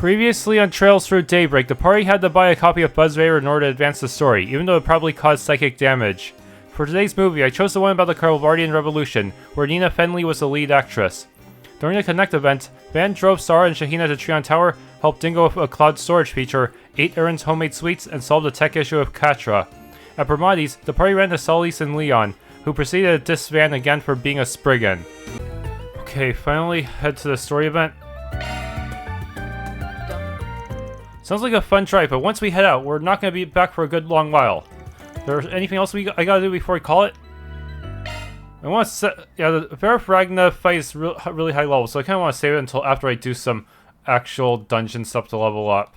Previously on Trails Through Daybreak, the party had to buy a copy of Buzz Raider in order to advance the story, even though it probably caused psychic damage. For today's movie, I chose the one about the Calvardian Revolution, where Nina Fenley was the lead actress. During the Connect event, Van drove Sarah and Shahina to Treon Tower, helped Dingo with a cloud storage feature, ate Aaron's homemade sweets, and solved a tech issue with Katra. At Brahmadi's, the party ran to Solis and Leon, who proceeded to diss Van again for being a spriggan. Okay, finally head to the story event. Sounds like a fun try, but once we head out, we're not going to be back for a good long while. There's anything else I gotta do before we call it? I want to set... Yeah, the Verifragna fight is really high level, so I kind of want to save it until after I do some actual dungeon stuff to level up.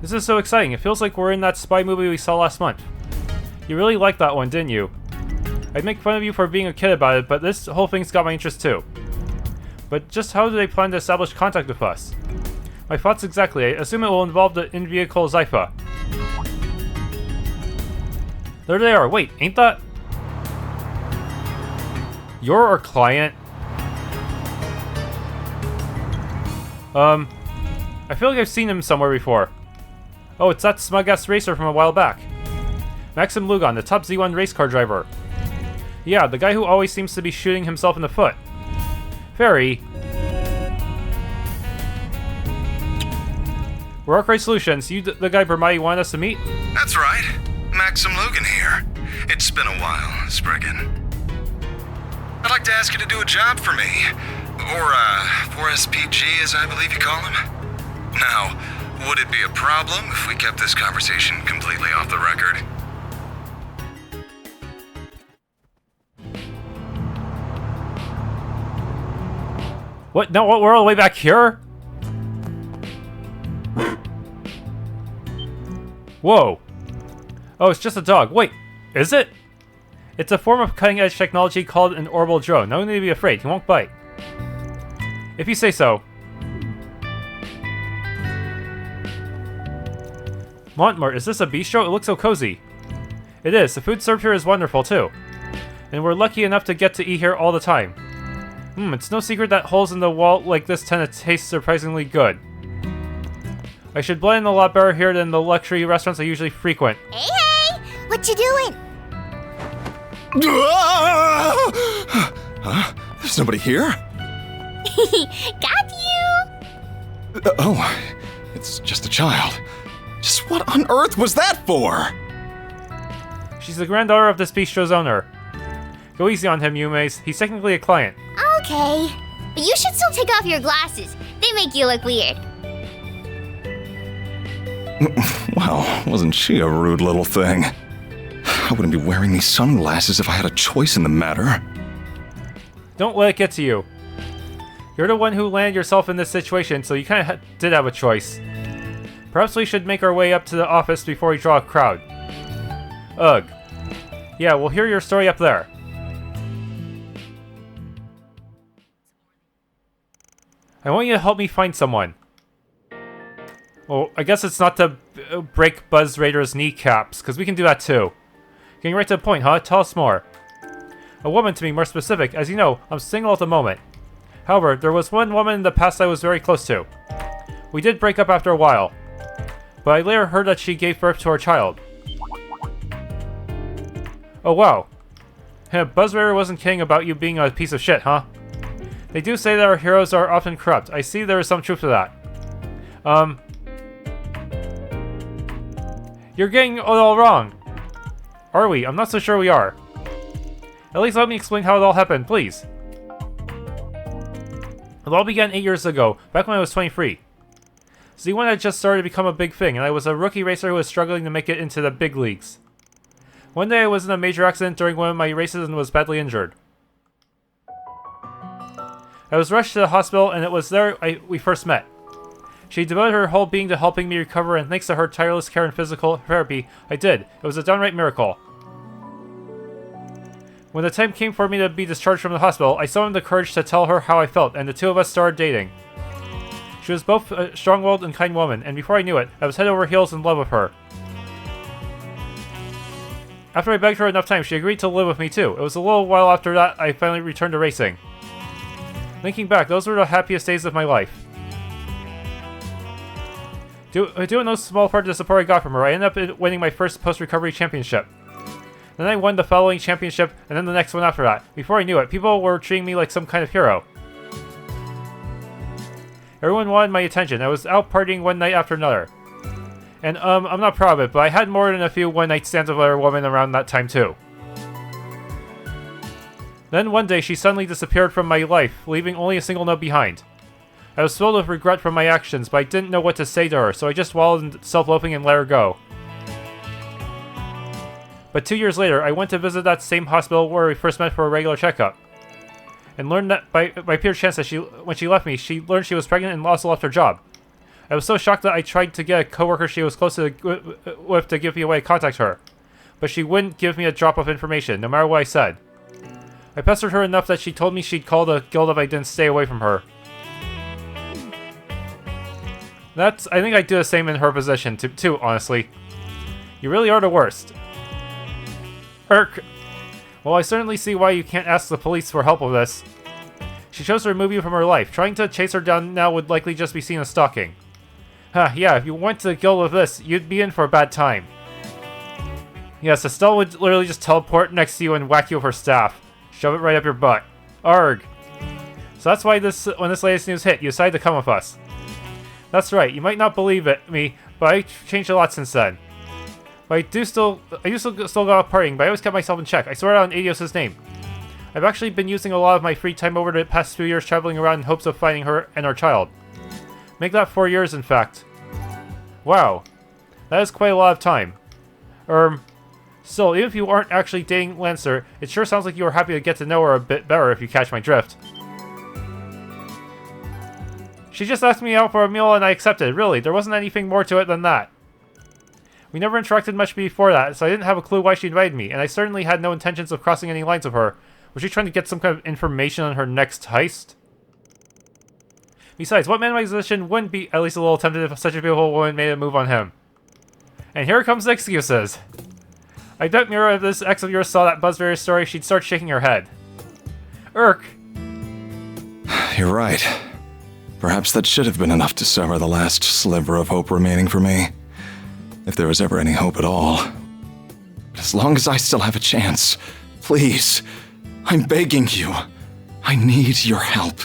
This is so exciting, it feels like we're in that spy movie we saw last month. You really liked that one, didn't you? I'd make fun of you for being a kid about it, but this whole thing's got my interest too. But just how do they plan to establish contact with us? My thoughts exactly, I assume it will involve the in-vehicle Zypha. There they are, wait, ain't that... You're our client? I feel like I've seen him somewhere before. Oh, it's that smug-ass racer from a while back. Maxim Lugan, the top Z1 race car driver. Yeah, the guy who always seems to be shooting himself in the foot. Very. We're Arkride Solutions. You the guy Bermai wanted us to meet? That's right. Maxim Lugan here. It's been a while, Spriggan. I'd like to ask you to do a job for me. Or, 4SPG, as I believe you call him. Now, would it be a problem if we kept this conversation completely off the record? What? No, we're all the way back here? Whoa. Oh, it's just a dog. Wait, is it? It's a form of cutting-edge technology called an orbal drone. No need to be afraid, he won't bite. If you say so. Montmort, is this a bistro? It looks so cozy. It is. The food served here is wonderful, too. And we're lucky enough to get to eat here all the time. It's no secret that holes in the wall like this tend to taste surprisingly good. I should blend in a lot better here than the luxury restaurants I usually frequent. Hey! What you doing? Huh? There's nobody here? Got you! Oh, it's just a child. Just what on earth was that for? She's the granddaughter of this bistro's owner. Go easy on him, Yumes. He's technically a client. Okay. But you should still take off your glasses. They make you look weird. Well, wasn't she a rude little thing? I wouldn't be wearing these sunglasses if I had a choice in the matter. Don't let it get to you. You're the one who landed yourself in this situation, so you kind of did have a choice. Perhaps we should make our way up to the office before we draw a crowd. Ugh. Yeah, we'll hear your story up there. I want you to help me find someone. Well, I guess it's not to break Buzz Raider's kneecaps, because we can do that too. Getting right to the point, huh? Tell us more. A woman, to be more specific. As you know, I'm single at the moment. However, there was one woman in the past I was very close to. We did break up after a while. But I later heard that she gave birth to our child. Oh wow. Buzz Raider wasn't kidding about you being a piece of shit, huh? They do say that our heroes are often corrupt. I see there is some truth to that. You're getting it all wrong. Are we? I'm not so sure we are. At least let me explain how it all happened, please. It all began 8 years ago, back when I was 23. Z1 had just started to become a big thing, and I was a rookie racer who was struggling to make it into the big leagues. One day I was in a major accident during one of my races and was badly injured. I was rushed to the hospital, and it was there we first met. She devoted her whole being to helping me recover, and thanks to her tireless care and physical therapy, I did. It was a downright miracle. When the time came for me to be discharged from the hospital, I summoned the courage to tell her how I felt, and the two of us started dating. She was both a strong-willed and kind woman, and before I knew it, I was head over heels in love with her. After I begged her enough times, she agreed to live with me too. It was a little while after that I finally returned to racing. Thinking back, those were the happiest days of my life. Doing no small part of the support I got from her, I ended up winning my first post-recovery championship. Then I won the following championship, and then the next one after that. Before I knew it, people were treating me like some kind of hero. Everyone wanted my attention. I was out partying one night after another. And, I'm not proud of it, but I had more than a few one-night stands with other women around that time, too. Then one day, she suddenly disappeared from my life, leaving only a single note behind. I was filled with regret for my actions, but I didn't know what to say to her, so I just wallowed in self-loathing and let her go. But 2 years later, I went to visit that same hospital where we first met for a regular checkup. And learned that by pure chance that when she left me, she learned she was pregnant and also left her job. I was so shocked that I tried to get a coworker she was close with to give me a way to contact her. But she wouldn't give me a drop of information, no matter what I said. I pestered her enough that she told me she'd call the guild if I didn't stay away from her. I think I'd do the same in her position, too, honestly. You really are the worst. Irk. Well, I certainly see why you can't ask the police for help with this. She chose to remove you from her life. Trying to chase her down now would likely just be seen as stalking. Yeah, if you went to the guild with this, you'd be in for a bad time. Yes, Estelle would literally just teleport next to you and whack you with her staff. Shove it right up your butt. Arg. So that's why when this latest news hit, you decided to come with us. That's right, you might not believe me, but I've changed a lot since then. But I do still go out partying, but I always kept myself in check. I swear out on Adios' name. I've actually been using a lot of my free time over the past few years traveling around in hopes of finding her and our child. Make that 4 years, in fact. Wow. That is quite a lot of time. Still, even if you aren't actually dating Lancer, it sure sounds like you were happy to get to know her a bit better if you catch my drift. She just asked me out for a meal and I accepted, really. There wasn't anything more to it than that. We never interacted much before that, so I didn't have a clue why she invited me, and I certainly had no intentions of crossing any lines with her. Was she trying to get some kind of information on her next heist? Besides, what man in my position wouldn't be at least a little tempted if such a beautiful woman made a move on him? And here comes the excuses. I bet Mira, if this ex of yours saw that Buzzberry story, she'd start shaking her head. Irk. You're right. Perhaps that should have been enough to sever the last sliver of hope remaining for me. If there was ever any hope at all. But as long as I still have a chance, please, I'm begging you. I need your help.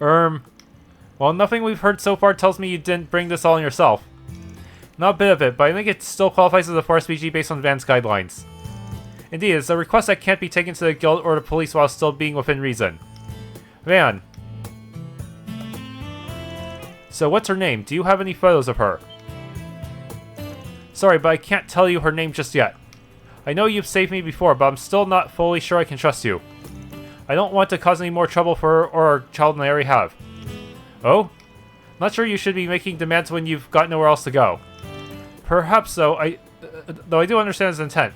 Well, nothing we've heard so far tells me you didn't bring this all on yourself. Not a bit of it, but I think it still qualifies as a forced BG based on Van's guidelines. Indeed, it's a request that can't be taken to the guild or the police while still being within reason. Van. So what's her name? Do you have any photos of her? Sorry, but I can't tell you her name just yet. I know you've saved me before, but I'm still not fully sure I can trust you. I don't want to cause any more trouble for her or our child than I already have. Oh? Not sure you should be making demands when you've got nowhere else to go. Perhaps so, though I do understand his intent.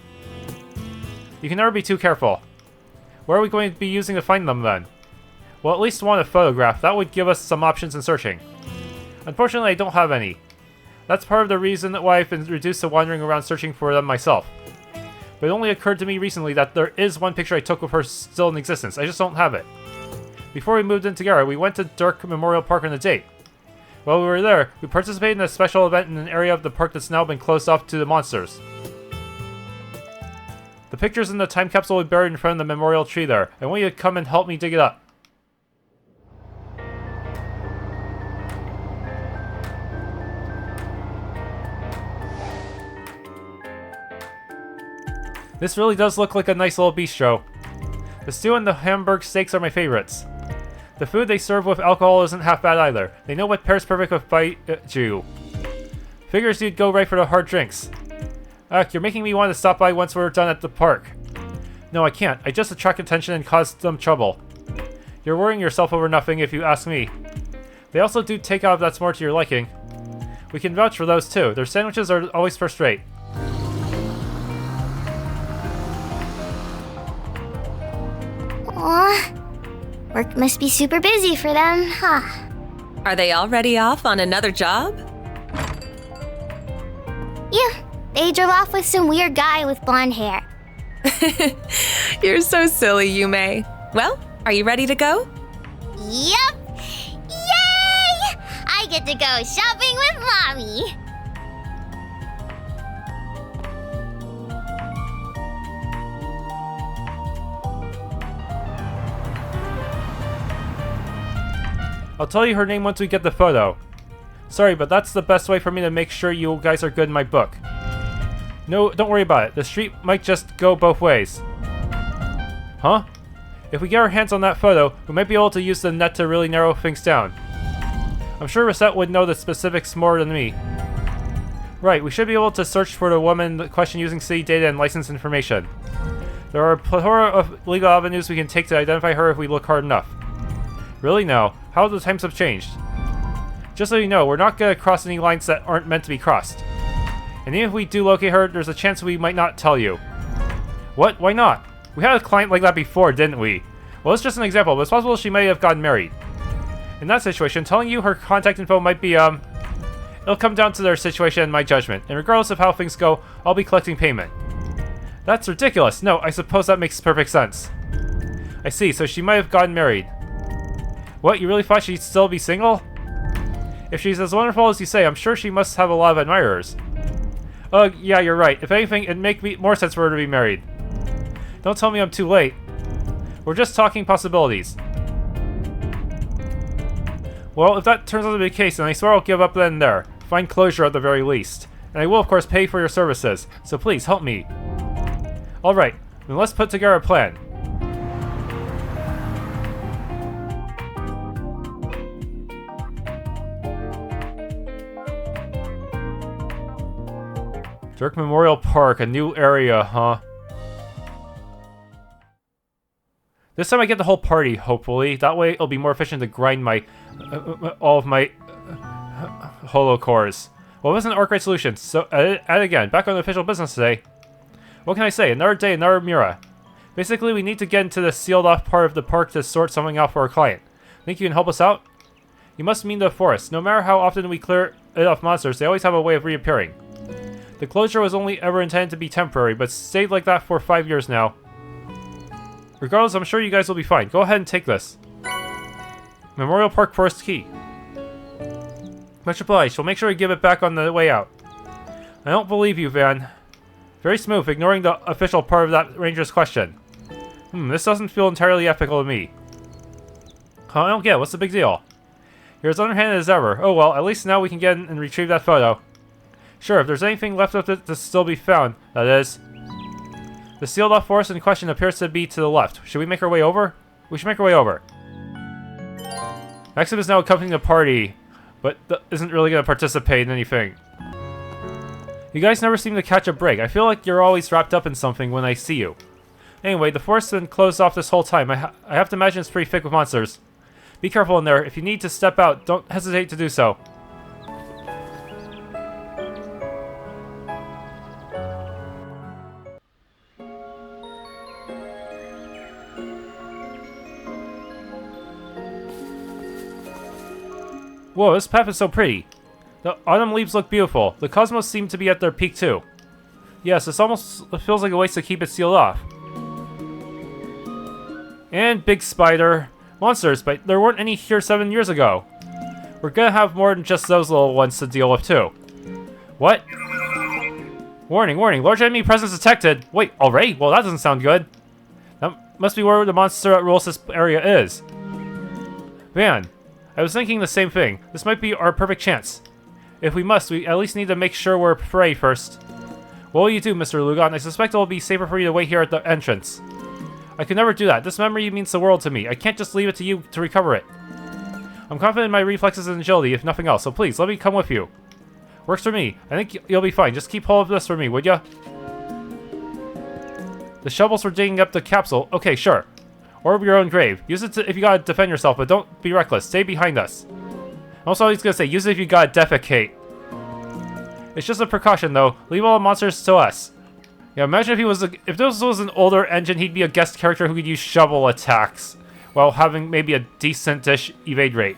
You can never be too careful. Where are we going to be using to find them then? Well, at least want a photograph. That would give us some options in searching. Unfortunately, I don't have any. That's part of the reason why I've been reduced to wandering around searching for them myself. But it only occurred to me recently that there is one picture I took of her still in existence. I just don't have it. Before we moved in together, we went to Dirke Memorial Park on a date. While we were there, we participated in a special event in an area of the park that's now been closed off to the monsters. The picture's in the time capsule we buried in front of the memorial tree there. I want you to come and help me dig it up. This really does look like a nice little bistro. The stew and the Hamburg steaks are my favorites. The food they serve with alcohol isn't half bad either. They know what pairs perfect with baijiu. Figures you'd go right for the hard drinks. You're making me want to stop by once we're done at the park. No, I can't. I just attract attention and cause them trouble. You're worrying yourself over nothing if you ask me. They also do takeout if that's more to your liking. We can vouch for those too. Their sandwiches are always first rate. Work must be super busy for them, huh? Are they already off on another job? Yeah, they drove off with some weird guy with blonde hair. You're so silly, Yume. Well, are you ready to go? Yep! Yay! I get to go shopping with Mommy! I'll tell you her name once we get the photo. Sorry, but that's the best way for me to make sure you guys are good in my book. No, don't worry about it. The street might just go both ways. Huh? If we get our hands on that photo, we might be able to use the net to really narrow things down. I'm sure Rosette would know the specifics more than me. Right, we should be able to search for the woman in question using city data and license information. There are a plethora of legal avenues we can take to identify her if we look hard enough. Really now, how the times have changed. Just so you know, we're not gonna cross any lines that aren't meant to be crossed. And even if we do locate her, there's a chance we might not tell you. What? Why not? We had a client like that before, didn't we? Well, it's just an example, but it's possible she may have gotten married. In that situation, telling you her contact info might be, it'll come down to their situation and my judgment, and regardless of how things go, I'll be collecting payment. That's ridiculous. No, I suppose that makes perfect sense. I see, so she might have gotten married. What, you really thought she'd still be single? If she's as wonderful as you say, I'm sure she must have a lot of admirers. Yeah, you're right. If anything, it'd make more sense for her to be married. Don't tell me I'm too late. We're just talking possibilities. Well, if that turns out to be the case, then I swear I'll give up then and there. Find closure at the very least. And I will, of course, pay for your services. So please, help me. Alright, then let's put together a plan. Dirke Memorial Park, a new area, huh? This time I get the whole party, hopefully. That way it'll be more efficient to grind my... all of my... holo cores. Well, it wasn't an Arkride solution, so add again. Back on official business today. What can I say? Another day, another Mira. Basically, we need to get into the sealed off part of the park to sort something out for our client. Think you can help us out? You must mean the forest. No matter how often we clear it off monsters, they always have a way of reappearing. The closure was only ever intended to be temporary, but stayed like that for 5 years now. Regardless, I'm sure you guys will be fine. Go ahead and take this. Memorial Park Forest Key. Much obliged. We'll make sure to give it back on the way out. I don't believe you, Van. Very smooth, ignoring the official part of that ranger's question. This doesn't feel entirely ethical to me. I don't get it. What's the big deal? You're as underhanded as ever. Oh well, at least now we can get in and retrieve that photo. Sure, if there's anything left of it to still be found, that is. The sealed off forest in question appears to be to the left. Should we make our way over? We should make our way over. Maxim is now accompanying the party, but isn't really going to participate in anything. You guys never seem to catch a break. I feel like you're always wrapped up in something when I see you. Anyway, the forest has been closed off this whole time. I have to imagine it's pretty thick with monsters. Be careful in there. If you need to step out, don't hesitate to do so. Whoa, this path is so pretty. The autumn leaves look beautiful. The cosmos seem to be at their peak too. Yes, this almost feels like a waste to keep it sealed off. And big spider. Monsters, but there weren't any here 7 years ago. We're gonna have more than just those little ones to deal with too. What? Warning, warning, large enemy presence detected. Wait, already? Well, that doesn't sound good. That must be where the monster that rules this area is. Man, I was thinking the same thing. This might be our perfect chance. If we must, we at least need to make sure we're prey first. What will you do, Mr. Lugan? I suspect it will be safer for you to wait here at the entrance. I could never do that. This memory means the world to me. I can't just leave it to you to recover it. I'm confident in my reflexes and agility, if nothing else, so please, let me come with you. Works for me. I think you'll be fine. Just keep hold of this for me, would ya? The shovels were digging up the capsule. Okay, sure. Orb your own grave. Use it if you gotta defend yourself, but don't be reckless. Stay behind us. Also, he's gonna say, use it if you gotta defecate. It's just a precaution, though. Leave all the monsters to us. Yeah, imagine if this was an older engine, he'd be a guest character who could use shovel attacks. while having maybe a decent-ish evade rate.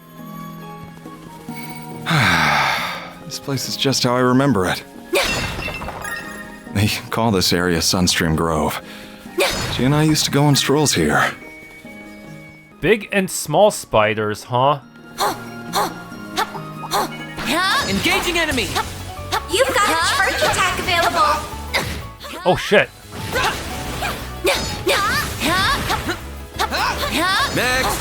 This place is just how I remember it. They call this area Sunstream Grove. She and I used to go on strolls here. Big and small spiders, huh? Engaging enemy! You've got a charge attack available. Oh shit. Next!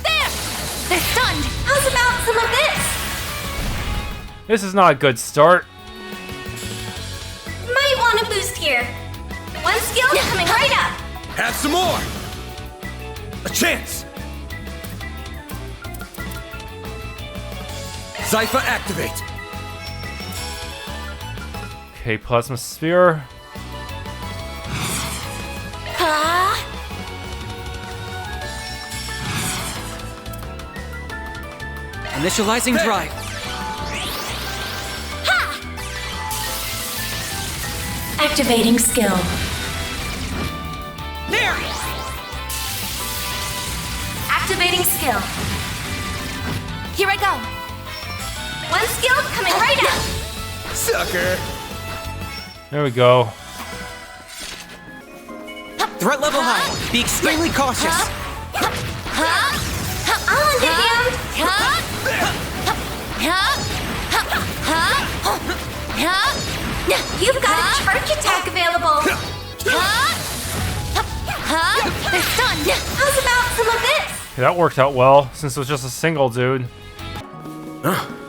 There! They're stunned. How's about some of this? This is not a good start. Might want a boost here. One skill coming right up. Have some more! A chance! Zypher activate! Okay, plasma sphere. Initializing drive. Activating skill. There! Activating skill. Here I go. One skill coming right up. Sucker! There we go. Threat level high. Be extremely cautious. I'll lend a hand. You've got a charge attack available. They're stunned. How's about some of this? Okay, that worked out well, since it was just a single dude.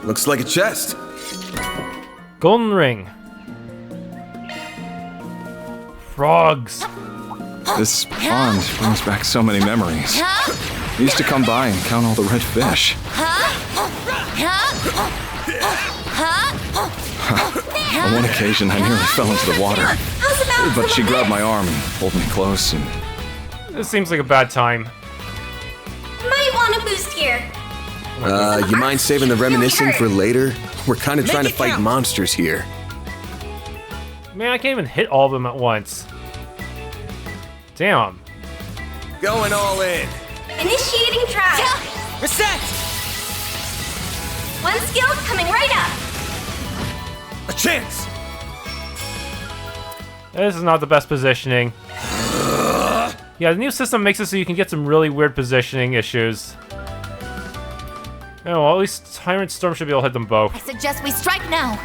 Looks like a chest. Golden ring. Frogs. This pond brings back so many memories. We used to come by and count all the red fish. On one occasion, I nearly fell into the water. How's about But she some of grabbed this? my arm and pulled me close, and This seems like a bad time. Might want a boost here. You mind saving the reminiscing for later? We're kind of trying to it fight count. monsters here. Man, I can't even hit all of them at once. Damn. Going all in. Initiating drive. Reset! One skill coming right up. A chance! This is not the best positioning. Yeah, the new system makes it so you can get some really weird positioning issues. Oh, well, at least Tyrant Storm should be able to hit them both. I suggest we strike now.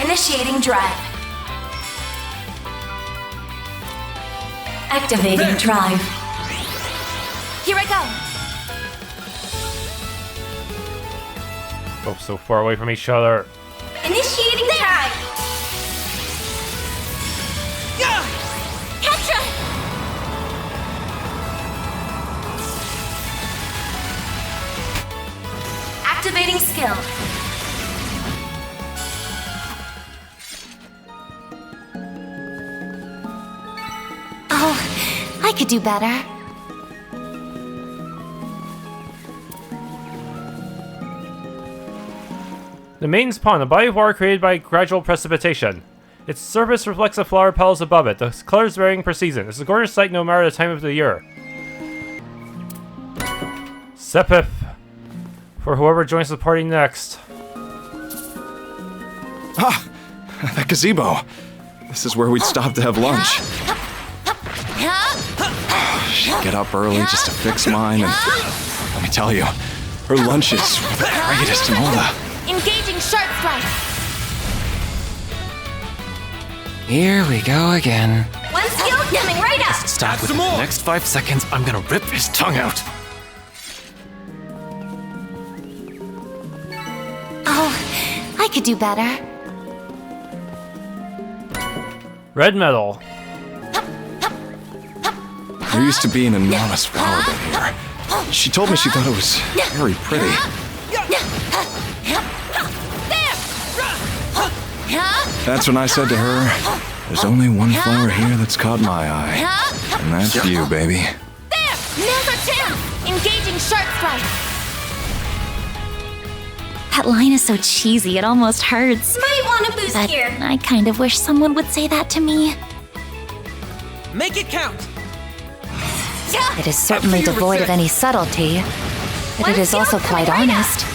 Initiating drive. Activating drive. Here I go. Both so far away from each other. Initiating drive. Catch Activating skill. Oh, I could do better. The Maiden's Pond, a body of water created by gradual precipitation. Its surface reflects the flower petals above it, the colors varying per season. It's a gorgeous sight no matter the time of the year. Sepif. For whoever joins the party next. ah, that gazebo. This is where we'd stop to have lunch. She'd get up early just to fix mine, and let me tell you, her lunches were the greatest in all the... Engaging sharp strike. Here we go again. One skill coming right up. Stop within the next 5 seconds. I'm gonna rip his tongue out. Oh, I could do better. Red metal. There used to be an enormous flower bed here. She told me she thought it was very pretty. That's when I said to her, there's only one flower here that's caught my eye. And that's you, baby. There! Now's our chance! Engaging sharp strike. That line is so cheesy, it almost hurts. Might want a boost But here. I kind of wish someone would say that to me. Make it count! Yeah. It is certainly devoid of any subtlety, but it is also quite honest.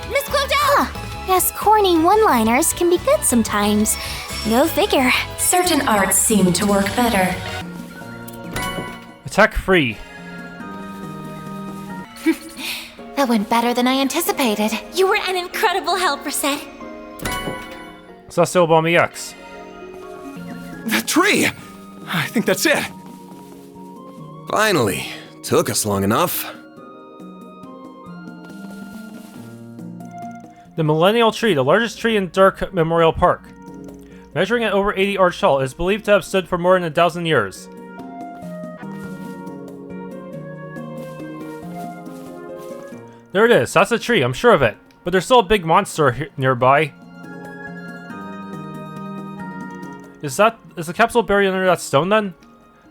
Miss Claudel! Yes, corny one-liners can be good sometimes. Go figure. Certain arts seem to work better. Attack free. That went better than I anticipated. You were an incredible help, Reset. Celestial Bomb EX. That tree! I think that's it. Finally. Took us long enough. The Millennial Tree, the largest tree in Dirke Memorial Park. Measuring at over 80 arch tall, it is believed to have stood for more than 1,000 years. There it is, that's a tree, I'm sure of it. But there's still a big monster nearby. Is the capsule buried under that stone then?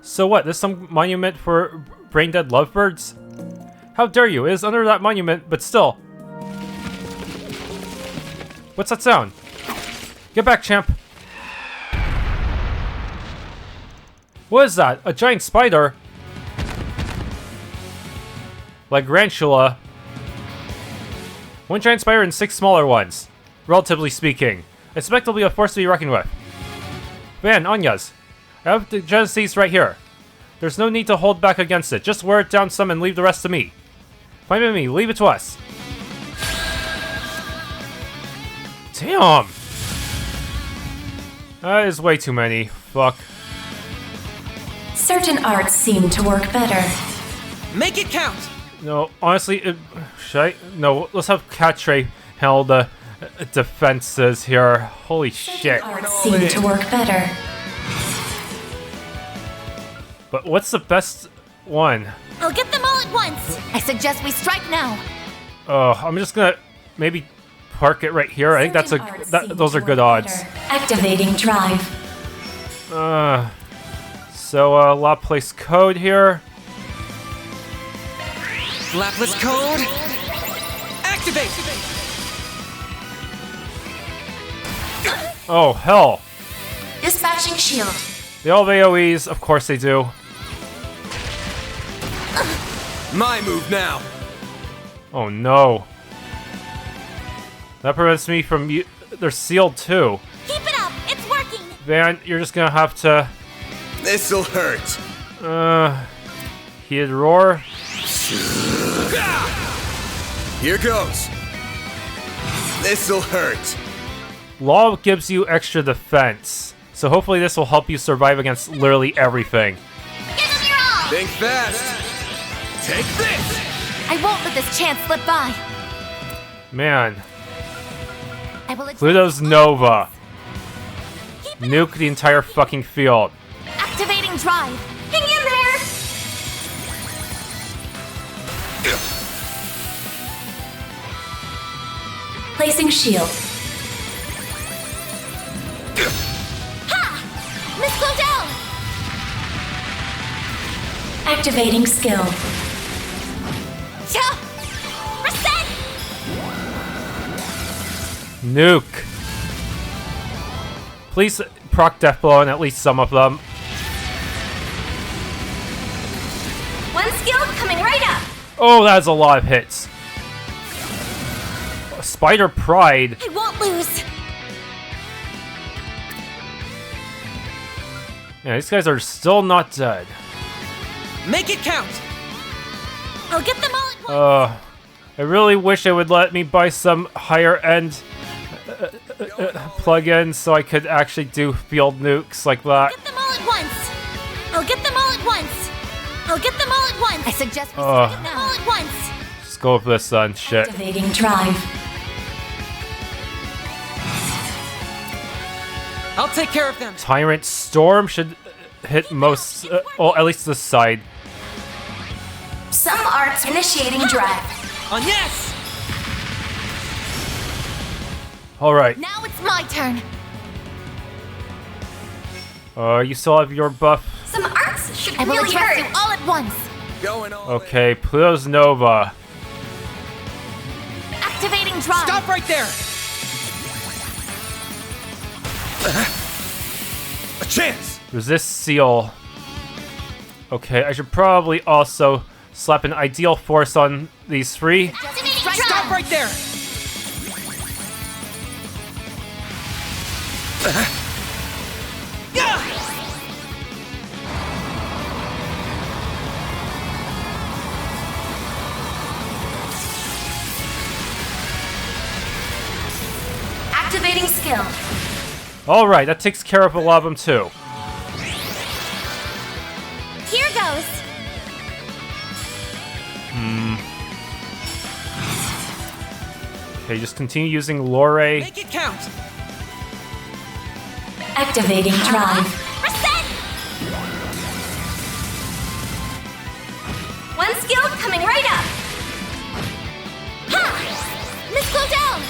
So what, this some monument for brain-dead lovebirds? How dare you, it is under that monument, but still. What's that sound? Get back, champ. What is that? A giant spider? Lagrantula. One giant spider and 6 smaller ones. Relatively speaking. I expect it'll be a force to be reckoned with. Van, Anyas. I have the Genesis right here. There's no need to hold back against it. Just wear it down some and leave the rest to me. Fine with me. Leave it to us. Damn! That is way too many. Fuck. Certain arts seem to work better. Make it count! No, honestly, should I? No, let's have Catre handle the defenses here. Holy shit. Arts seem to work better. But what's the best one? I'll get them all at once. I suggest we strike now. I'm just gonna maybe park it right here. I think that's those are good odds. Activating drive. So La Place code here. Lapless code! Activate! Oh, hell. Dispatching shield. They all have AoEs, of course they do. My move now! Oh no. That prevents me from they're sealed too. Keep it up. It's working. Van, you're just gonna have to This'll hurt. Heated roar. Here goes. This'll hurt. Law gives you extra defense, so hopefully this will help you survive against literally everything. Give them your all. Think fast. Take this. I won't let this chance slip by. Man. I will Pluto's Nova. Nuke the entire fucking field. activating drive. Hang in there. Placing shield. Ha! Miss Claudel. Activating skill. Yeah. Reset. Nuke. Please proc Death Blow on at least some of them. One skill coming right up. Oh, that's a lot of hits. Spider Pride. I won't lose. Yeah, these guys are still not dead. Make it count! I'll get them all at once. I really wish it would let me buy some higher end plugins so I could actually do field nukes like that. Get them all at once. I'll get them all at once. I'll get them all at once. I suggest we start them all at once. Just go with this then. Shit. Activating drive. I'll take care of them! Tyrant Storm should hit most, well, at least this side. Some arts initiating drive. On yes! Alright. Now it's my turn. You still have your buff. Some arts should really hurt. You all at once. Going on. Okay, Pluto's Nova. Activating drive. Stop right there! A chance! Resist seal. Okay, I should probably also slap an ideal force on these three. Activating Stop drive. right there! Activating skill. Alright, that takes care of a lot of them too. Here goes. Okay, just continue using Lore. Make it count! Activating drive. Reset. One skill coming right up. Ha! Miss Claudel.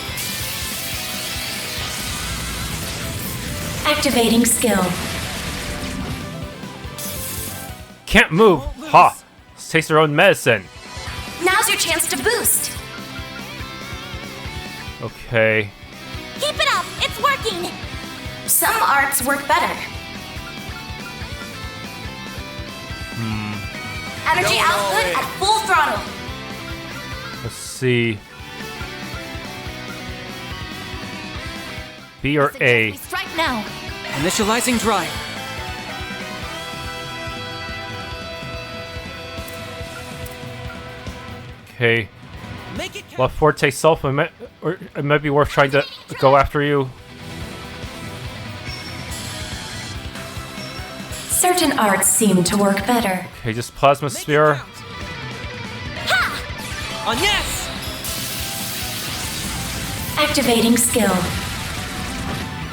Activating skill. Can't move! Ha! Let's taste their own medicine. Now's your chance to boost. Okay. Keep it up. It's working. Some arts work better. Energy output at full throttle. Let's see. B or A? We strike now. Initializing drive. Okay. Make it count! La Forte self, it might be worth trying to go after you. Certain arts seem to work better. Okay, just Plasma Sphere. On yes! Activating skill.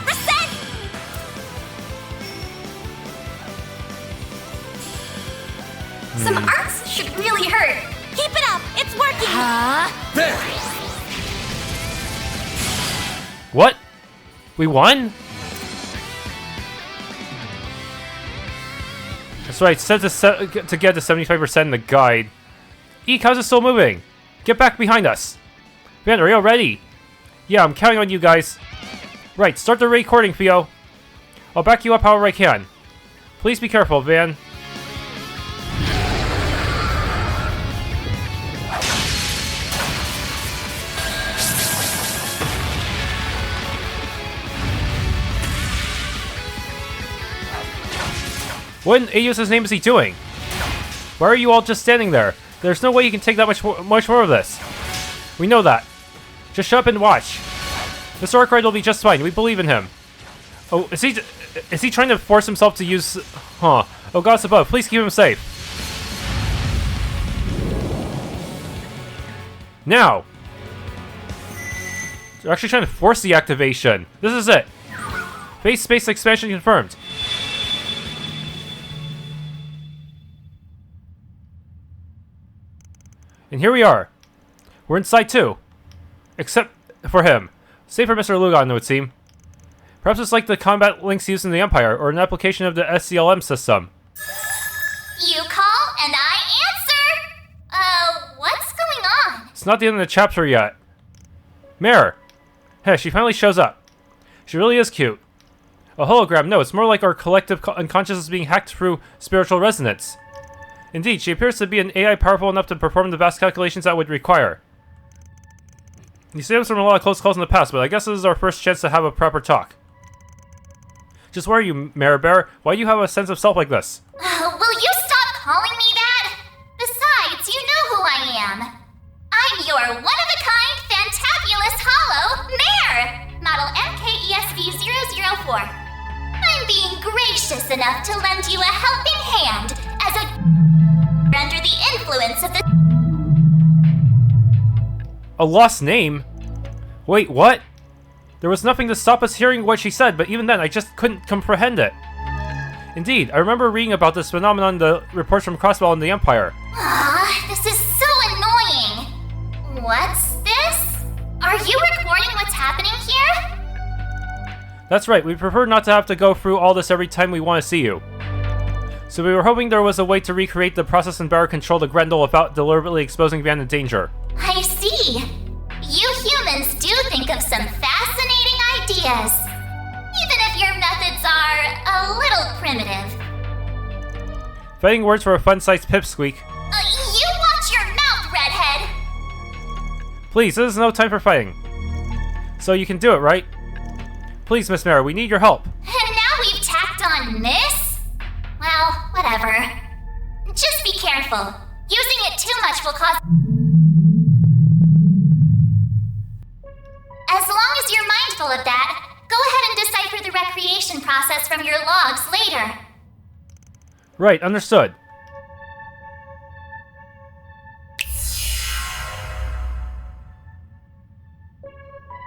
Reset. Some arts should really hurt. Keep it up. It's working. There! What? We won? That's right, set to get to 75% in the guide. Eek, how's it still moving? Get back behind us. Van, are you all ready? Yeah, I'm counting on you guys. Right, start the recording, Theo. I'll back you up however I can. Please be careful, Van. What in Aeus' name is he doing? Why are you all just standing there? There's no way you can take that much more of this. We know that. Just shut up and watch. Mr. Arkride will be just fine. We believe in him. Oh, is he trying to force himself to use... Huh. Oh, gods above, please keep him safe. Now. They're actually trying to force the activation. This is it. Phase space expansion confirmed. And here we are. We're inside too. Except for him. Save for Mr. Lugan, it would seem. Perhaps it's like the combat links used in the Empire, or an application of the SCLM system. You call and I answer. What's going on? It's not the end of the chapter yet. Mare. Hey, she finally shows up. She really is cute. A hologram? No, it's more like our collective unconsciousness being hacked through spiritual resonance. Indeed, she appears to be an AI powerful enough to perform the vast calculations that would require. You saved us from a lot of close calls in the past, but I guess this is our first chance to have a proper talk. Just where are you, Mare Bear? Why do you have a sense of self like this? Will you stop calling me that? Besides, you know who I am. I'm your one-of-a-kind, fantabulous hollow Mare, model MKESV004. I'm being gracious enough to lend you a helping hand as a under the influence of the... A lost name? Wait, what? There was nothing to stop us hearing what she said, but even then, I just couldn't comprehend it. Indeed, I remember reading about this phenomenon in the reports from Crossbell and the Empire. This is so annoying. What's this? Are you recording what's happening here? That's right, we prefer not to have to go through all this every time we want to see you. So we were hoping there was a way to recreate the process and better control the Grendel without deliberately exposing Van to danger. I see. You humans think of some fascinating ideas. Even if your methods are a little primitive. Fighting words for a fun-sized pipsqueak. You watch your mouth, redhead! Please, this is no time for fighting. So you can do it, right? Please, Miss Mara, we need your help. And now we've tacked on this? Well, whatever. Just be careful. Using it too much will cause... As long as you're mindful of that, go ahead and decipher the recreation process from your logs later. Right, understood.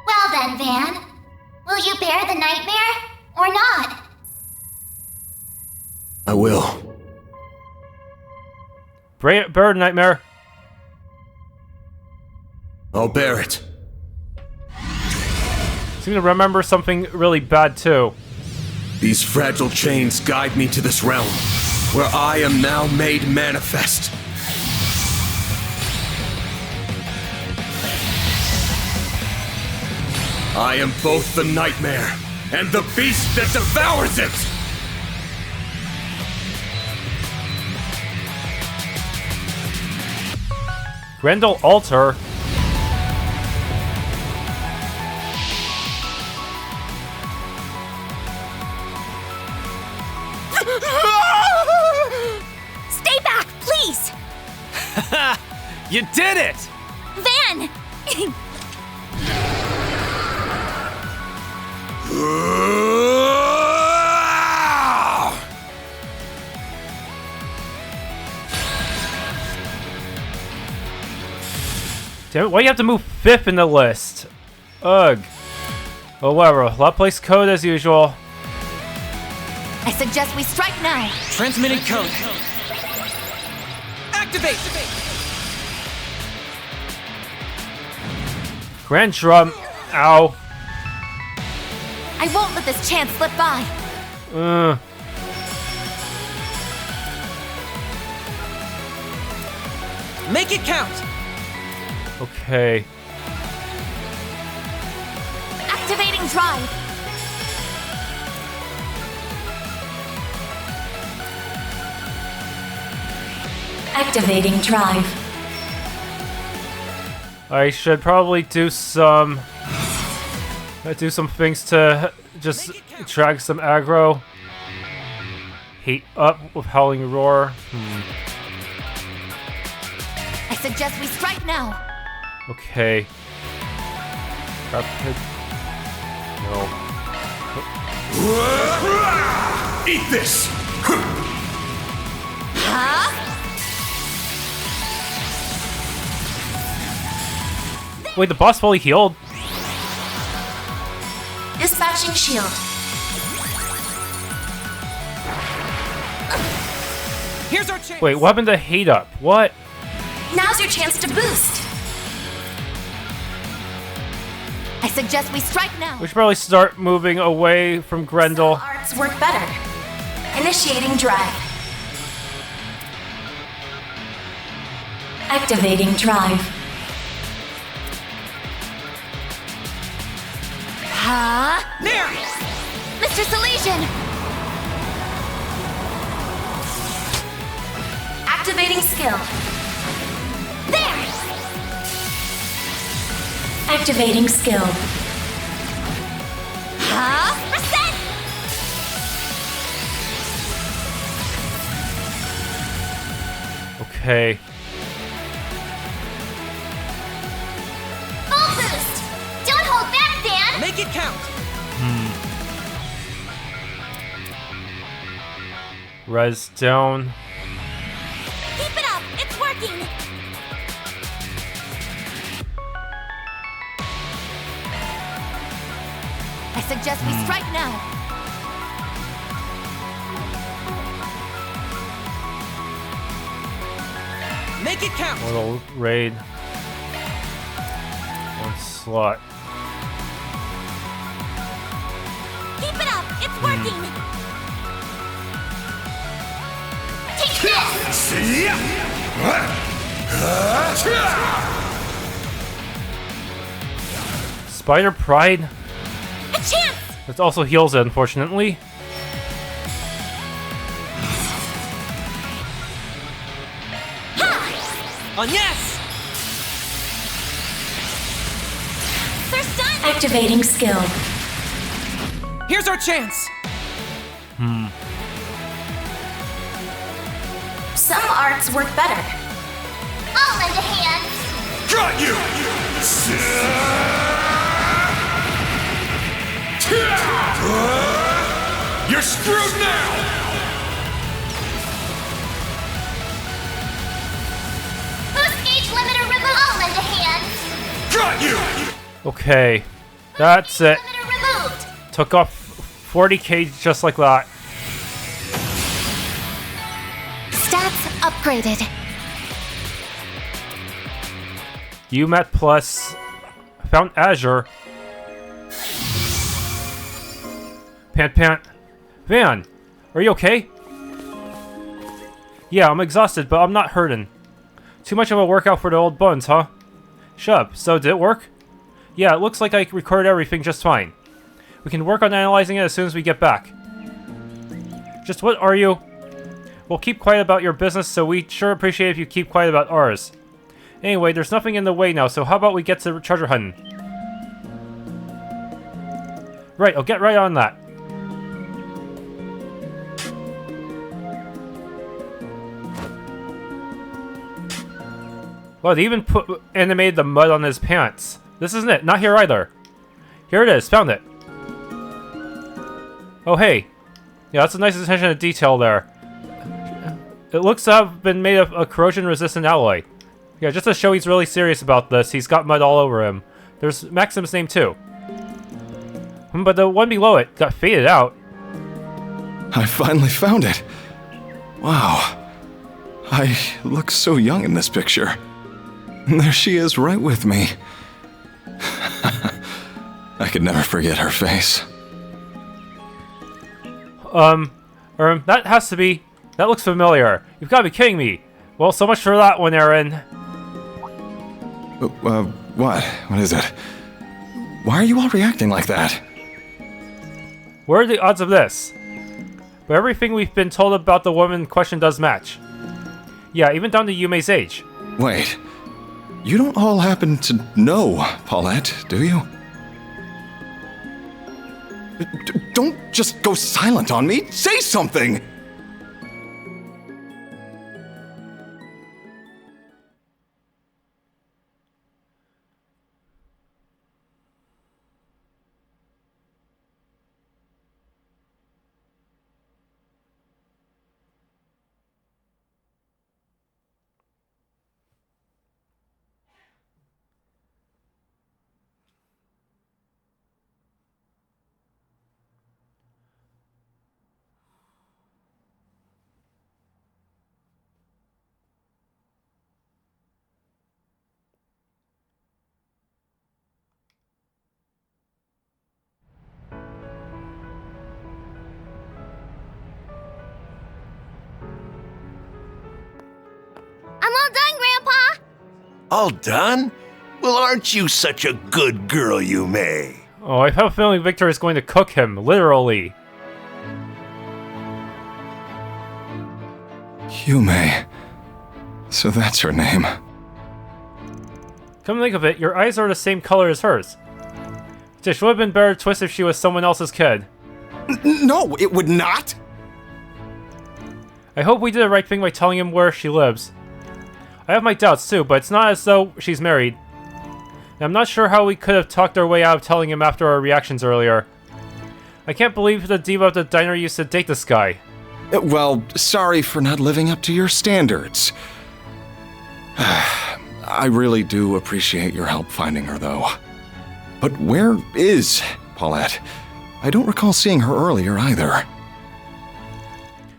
Well then, Van. Will you bear the nightmare, or not? I will. Bird nightmare. I'll bear it. Seem to remember something really bad too. These fragile chains guide me to this realm, where I am now made manifest. I am both the nightmare and the beast that devours it! Grendel altar. Stay back, please! You did it! Van! Damn it, why do you have to move 5th in the list? Ugh. Oh, whatever. Lot place code as usual. I suggest we strike now. Transmitting code. Activate! Grand Drum. Ow. I won't let this chance slip by. Make it count! Okay. Activating drive. Activating drive. I should probably do some things to just drag some aggro. Heat up with Howling Roar. I suggest we strike now. Okay. Rapid. No. Eat this! Huh? Wait, the boss fully healed? Dispatching shield. Here's our chance! Wait, what happened to Heat Up? What? Now's your chance to boost. I suggest we strike now. We should probably start moving away from Grendel. Arts work better. Initiating drive. Activating drive. Huh? There! Mr. Salesian! Activating skill. There! Activating skill. Huh? Reset! Okay. Full boost! Don't hold back, Van! Make it count! Res down. Keep it up! It's working! I suggest we strike now. Make it count! Little raid. One slot. Keep it up! It's working! Take this! Spider Pride? A chance! It also heals it, unfortunately. On yes! First done. Activating skill. Here's our chance! Some arts work better. I'll lend a hand. Got you! You're screwed now! Boost gauge limiter removed. I'll lend a hand. Got you! Okay. That's it. Limiter removed. Took off 40k just like that. Stats upgraded. UMAT plus. Found Azure. Pant. Van, are you okay? Yeah, I'm exhausted, but I'm not hurting. Too much of a workout for the old bones, huh? Shub, so did it work? Yeah, it looks like I recorded everything just fine. We can work on analyzing it as soon as we get back. Just what are you? We'll keep quiet about your business, so we'd sure appreciate if you keep quiet about ours. Anyway, there's nothing in the way now, so how about we get to treasure hunting? Right, I'll get right on that. Well, they even animated the mud on his pants. This isn't it. Not here either. Here it is. Found it. Oh, hey. Yeah, that's a nice attention to detail there. It looks to have been made of a corrosion-resistant alloy. Yeah, just to show he's really serious about this, he's got mud all over him. There's Maxim's name, too. But the one below it got faded out. I finally found it. Wow. I look so young in this picture. And there she is right with me. I could never forget her face. That has to be... That looks familiar. You've got to be kidding me. Well, so much for that one, Aaron. What? What is it? Why are you all reacting like that? What are the odds of this? But everything we've been told about the woman in question does match. Yeah, even down to Yume's age. Wait. You don't all happen to know Paulette, do you? Don't just go silent on me. Say something! I'm all done, Grandpa. All done? Well, aren't you such a good girl, Yume? Oh, I have a feeling Victor is going to cook him, literally. Yume. So that's her name. Come to think of it, your eyes are the same color as hers. It would have been better twist if she was someone else's kid. No, it would not! I hope we did the right thing by telling him where she lives. I have my doubts too, but it's not as though she's married. And I'm not sure how we could have talked our way out of telling him after our reactions earlier. I can't believe the diva of the diner used to date this guy. Well, sorry for not living up to your standards. I really do appreciate your help finding her, though. But where is Paulette? I don't recall seeing her earlier either.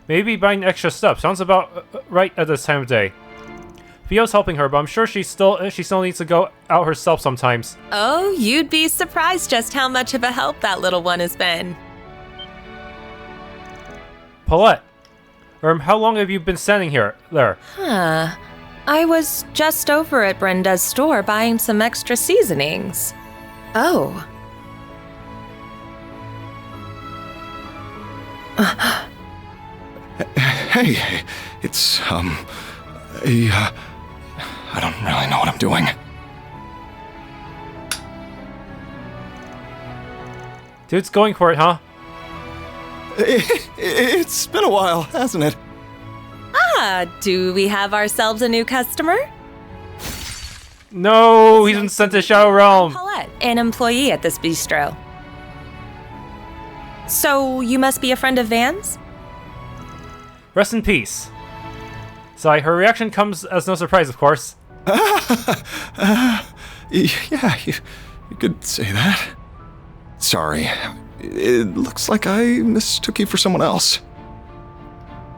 Maybe buying extra stuff. Sounds about right at this time of day. Theo's helping her, but I'm sure she still needs to go out herself sometimes. Oh, you'd be surprised just how much of a help that little one has been. Paulette, how long have you been standing here? There. I was just over at Brenda's store buying some extra seasonings. Oh. Hey, it's, I don't really know what I'm doing. Dude's going for it, huh? It's been a while, hasn't it? Ah, do we have ourselves a new customer? No, he's been sent to Shadow Realm. Paulette, an employee at this bistro. So, you must be a friend of Van's? Rest in peace. Sigh, her reaction comes as no surprise, of course. Yeah, you could say that. Sorry. It looks like I mistook you for someone else.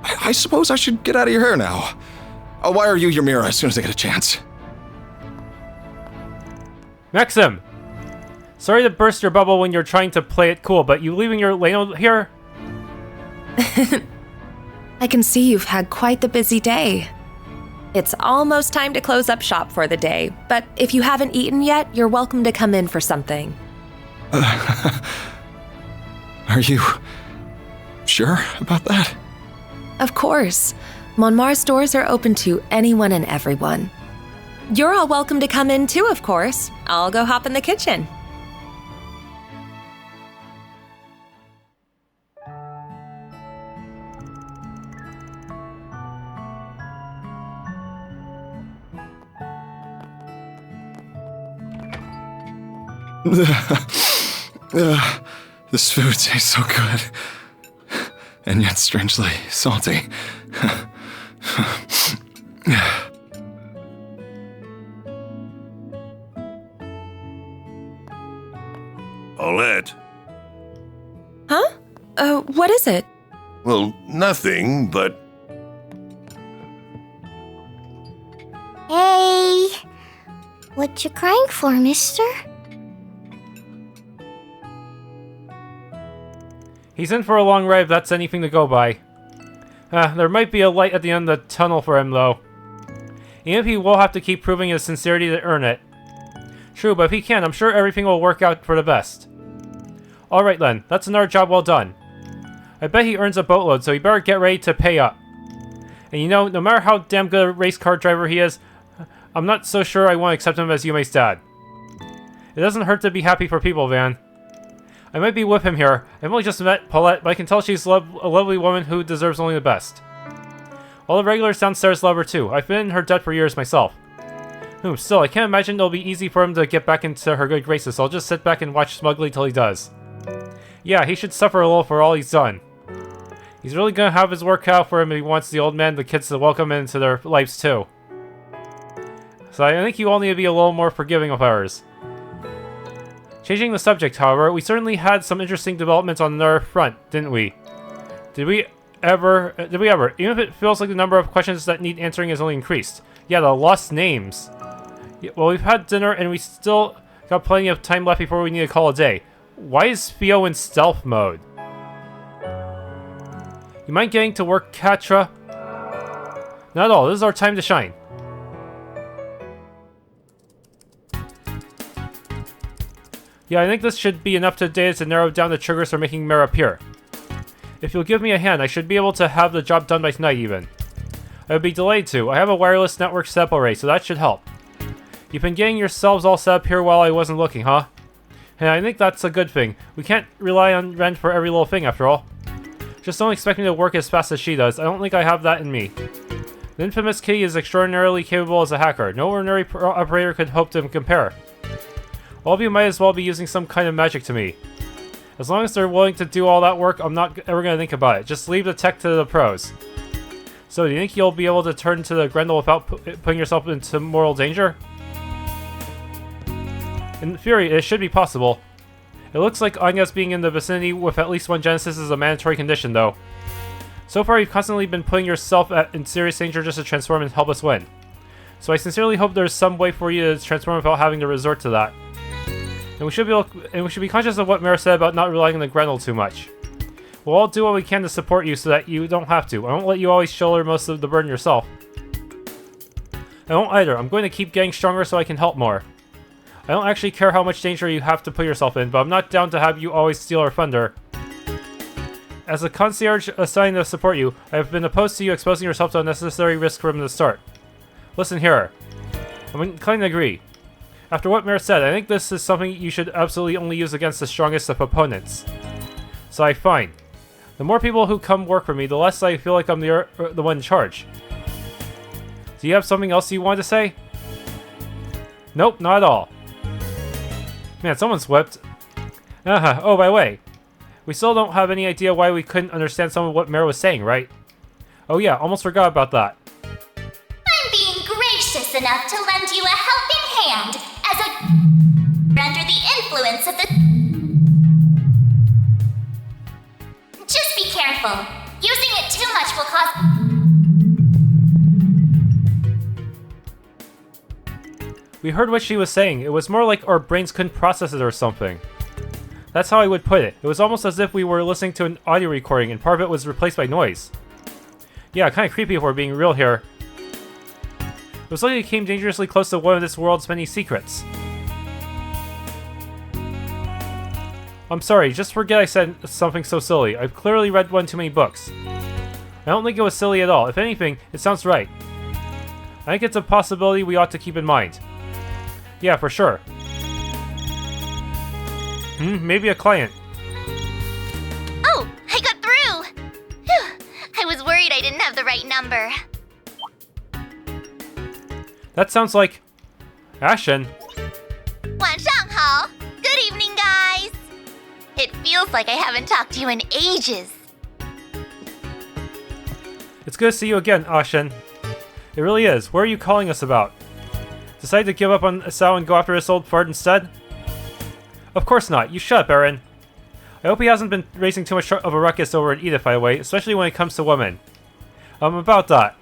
I suppose I should get out of your hair now. I'll wire you your mirror as soon as I get a chance. Maxim! Sorry to burst your bubble when you're trying to play it cool, but you leaving your lane here? I can see you've had quite the busy day. It's almost time to close up shop for the day, but if you haven't eaten yet, you're welcome to come in for something. Are you sure about that? Of course. Monmar's doors are open to anyone and everyone. You're all welcome to come in too, of course. I'll go hop in the kitchen. This food tastes so good, and yet strangely salty. Paulette. Huh? What is it? Well, nothing, but... Hey! What you crying for, mister? He's in for a long ride if that's anything to go by. There might be a light at the end of the tunnel for him, though. Even if he will have to keep proving his sincerity to earn it. True, but if he can, I'm sure everything will work out for the best. Alright then, that's another job well done. I bet he earns a boatload, so he better get ready to pay up. And you know, no matter how damn good a race car driver he is, I'm not so sure I want to accept him as Yume's dad. It doesn't hurt to be happy for people, Van. I might be with him here. I've only just met Paulette, but I can tell she's a lovely woman who deserves only the best. All the regulars downstairs love her too. I've been in her debt for years myself. Still, I can't imagine it'll be easy for him to get back into her good graces, so I'll just sit back and watch smugly till he does. Yeah, he should suffer a little for all he's done. He's really gonna have his work cut out for him if he wants the old man and the kids to welcome him into their lives too. So I think you all need to be a little more forgiving of ours. Changing the subject, however, we certainly had some interesting developments on our front, didn't we? Did we ever? Even if it feels like the number of questions that need answering has only increased. Yeah, the lost names. Yeah, well, we've had dinner and we still got plenty of time left before we need to call a day. Why is Theo in stealth mode? You mind getting to work, Katra? Not at all. This is our time to shine. Yeah, I think this should be enough today to narrow down the triggers for making Mare appear. If you'll give me a hand, I should be able to have the job done by tonight even. I would be delayed to. I have a wireless network set up already, so that should help. You've been getting yourselves all set up here while I wasn't looking, huh? And I think that's a good thing. We can't rely on Ren for every little thing, after all. Just don't expect me to work as fast as she does. I don't think I have that in me. The infamous Kitty is extraordinarily capable as a hacker. No ordinary operator could hope to compare. All of you might as well be using some kind of magic to me. As long as they're willing to do all that work, I'm not ever going to think about it. Just leave the tech to the pros. So, do you think you'll be able to turn to the Grendel without putting yourself into mortal danger? In theory, it should be possible. It looks like Agnes being in the vicinity with at least one Genesis is a mandatory condition, though. So far, you've constantly been putting yourself in serious danger just to transform and help us win. So I sincerely hope there's some way for you to transform without having to resort to that. And we should be conscious of what Mare said about not relying on the Grendel too much. We'll all do what we can to support you so that you don't have to. I won't let you always shoulder most of the burden yourself. I won't either. I'm going to keep getting stronger so I can help more. I don't actually care how much danger you have to put yourself in, but I'm not down to have you always steal our thunder. As a concierge assigned to support you, I have been opposed to you exposing yourself to unnecessary risk from the start. Listen here. I'm inclined to agree. After what Mare said, I think this is something you should absolutely only use against the strongest of opponents. So fine. The more people who come work for me, the less I feel like I'm the one in charge. Do you have something else you want to say? Nope, not at all. Man, someone's whipped. Oh, by the way. We still don't have any idea why we couldn't understand some of what Mare was saying, right? Oh yeah, almost forgot about that. I'm being gracious enough to lend you a helping hand as a under the influence of the... Just be careful. Using it too much will cause... We heard what she was saying. It was more like our brains couldn't process it or something. That's how I would put it. It was almost as if we were listening to an audio recording and part of it was replaced by noise. Yeah, kinda creepy if we're being real here. It was like it came dangerously close to one of this world's many secrets. I'm sorry, just forget I said something so silly. I've clearly read one too many books. I don't think it was silly at all. If anything, it sounds right. I think it's a possibility we ought to keep in mind. Yeah, for sure. Maybe a client. Oh, I got through! Phew, I was worried I didn't have the right number. That sounds like... Ashen. 晚上好. Good evening, guys! It feels like I haven't talked to you in ages. It's good to see you again, Ashen. It really is. What are you calling us about? Decide to give up on Sao and go after this old fart instead? Of course not. You shut up, Aaron. I hope he hasn't been raising too much of a ruckus over an Edith, by the way, especially when it comes to women. About that.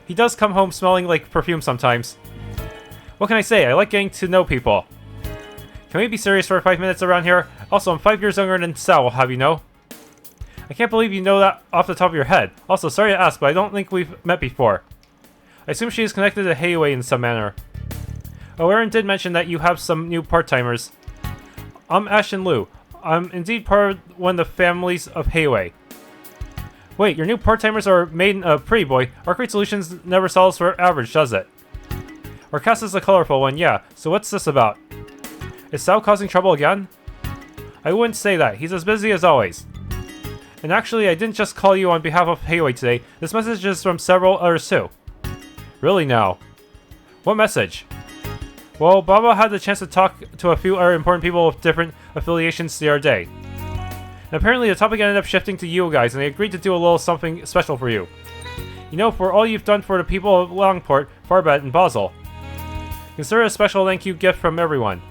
He does come home smelling like perfume sometimes. What can I say? I like getting to know people. Can we be serious for 5 minutes around here? Also, I'm 5 years younger than Sao, I'll have you know. I can't believe you know that off the top of your head. Also, sorry to ask, but I don't think we've met before. I assume she is connected to Heiwei in some manner. Oh, Aaron did mention that you have some new part-timers. I'm Ashen Lu. I'm indeed part of one of the families of Heiwei. Wait, your new part-timers are made pretty boy. Arkride Solutions never sells for average, does it? Our cast is a colorful one, yeah. So what's this about? Is Sao causing trouble again? I wouldn't say that. He's as busy as always. And actually, I didn't just call you on behalf of Heiwei today. This message is from several others too. Really now? What message? Well, Baba had the chance to talk to a few other important people with different affiliations the other day. And apparently the topic ended up shifting to you guys, and they agreed to do a little something special for you. You know, for all you've done for the people of Longport, Farbat, and Basel. Consider a special thank you gift from everyone.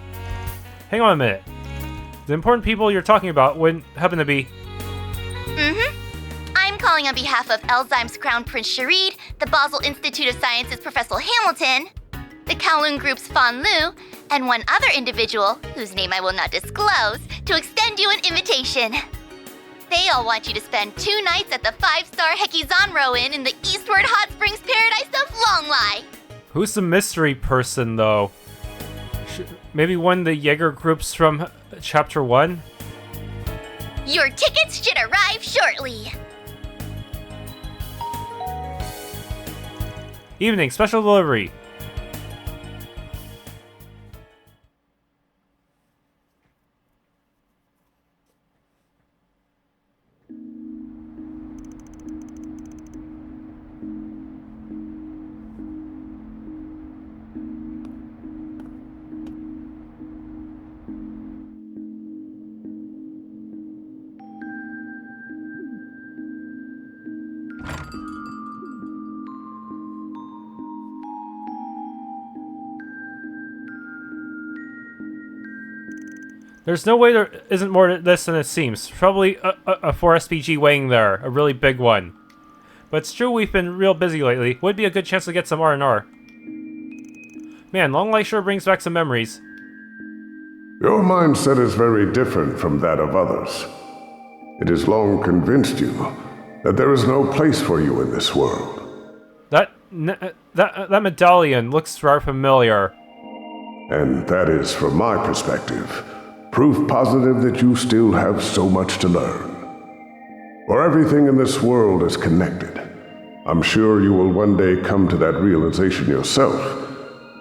Hang on a minute. The important people you're talking about wouldn't happen to be... I'm calling on behalf of Elzheim's Crown Prince Sharid, the Basel Institute of Sciences Professor Hamilton, the Kowloon Group's Fan Lu, and one other individual, whose name I will not disclose, to extend you an invitation. They all want you to spend 2 nights at the 5-star Hekizanro Inn in the Eastward Hot Springs paradise of Longlai. Who's the mystery person, though? Maybe one of the Jaeger groups from Chapter 1? Your tickets should arrive shortly. Evening, special delivery. There's no way there isn't more to this than it seems. Probably a 4SPG weighing there, a really big one. But it's true we've been real busy lately. Would be a good chance to get some R&R. Man, Longlai sure brings back some memories. Your mindset is very different from that of others. It has long convinced you that there is no place for you in this world. That medallion looks rather familiar. And that is, from my perspective, proof positive that you still have so much to learn. For everything in this world is connected. I'm sure you will one day come to that realization yourself,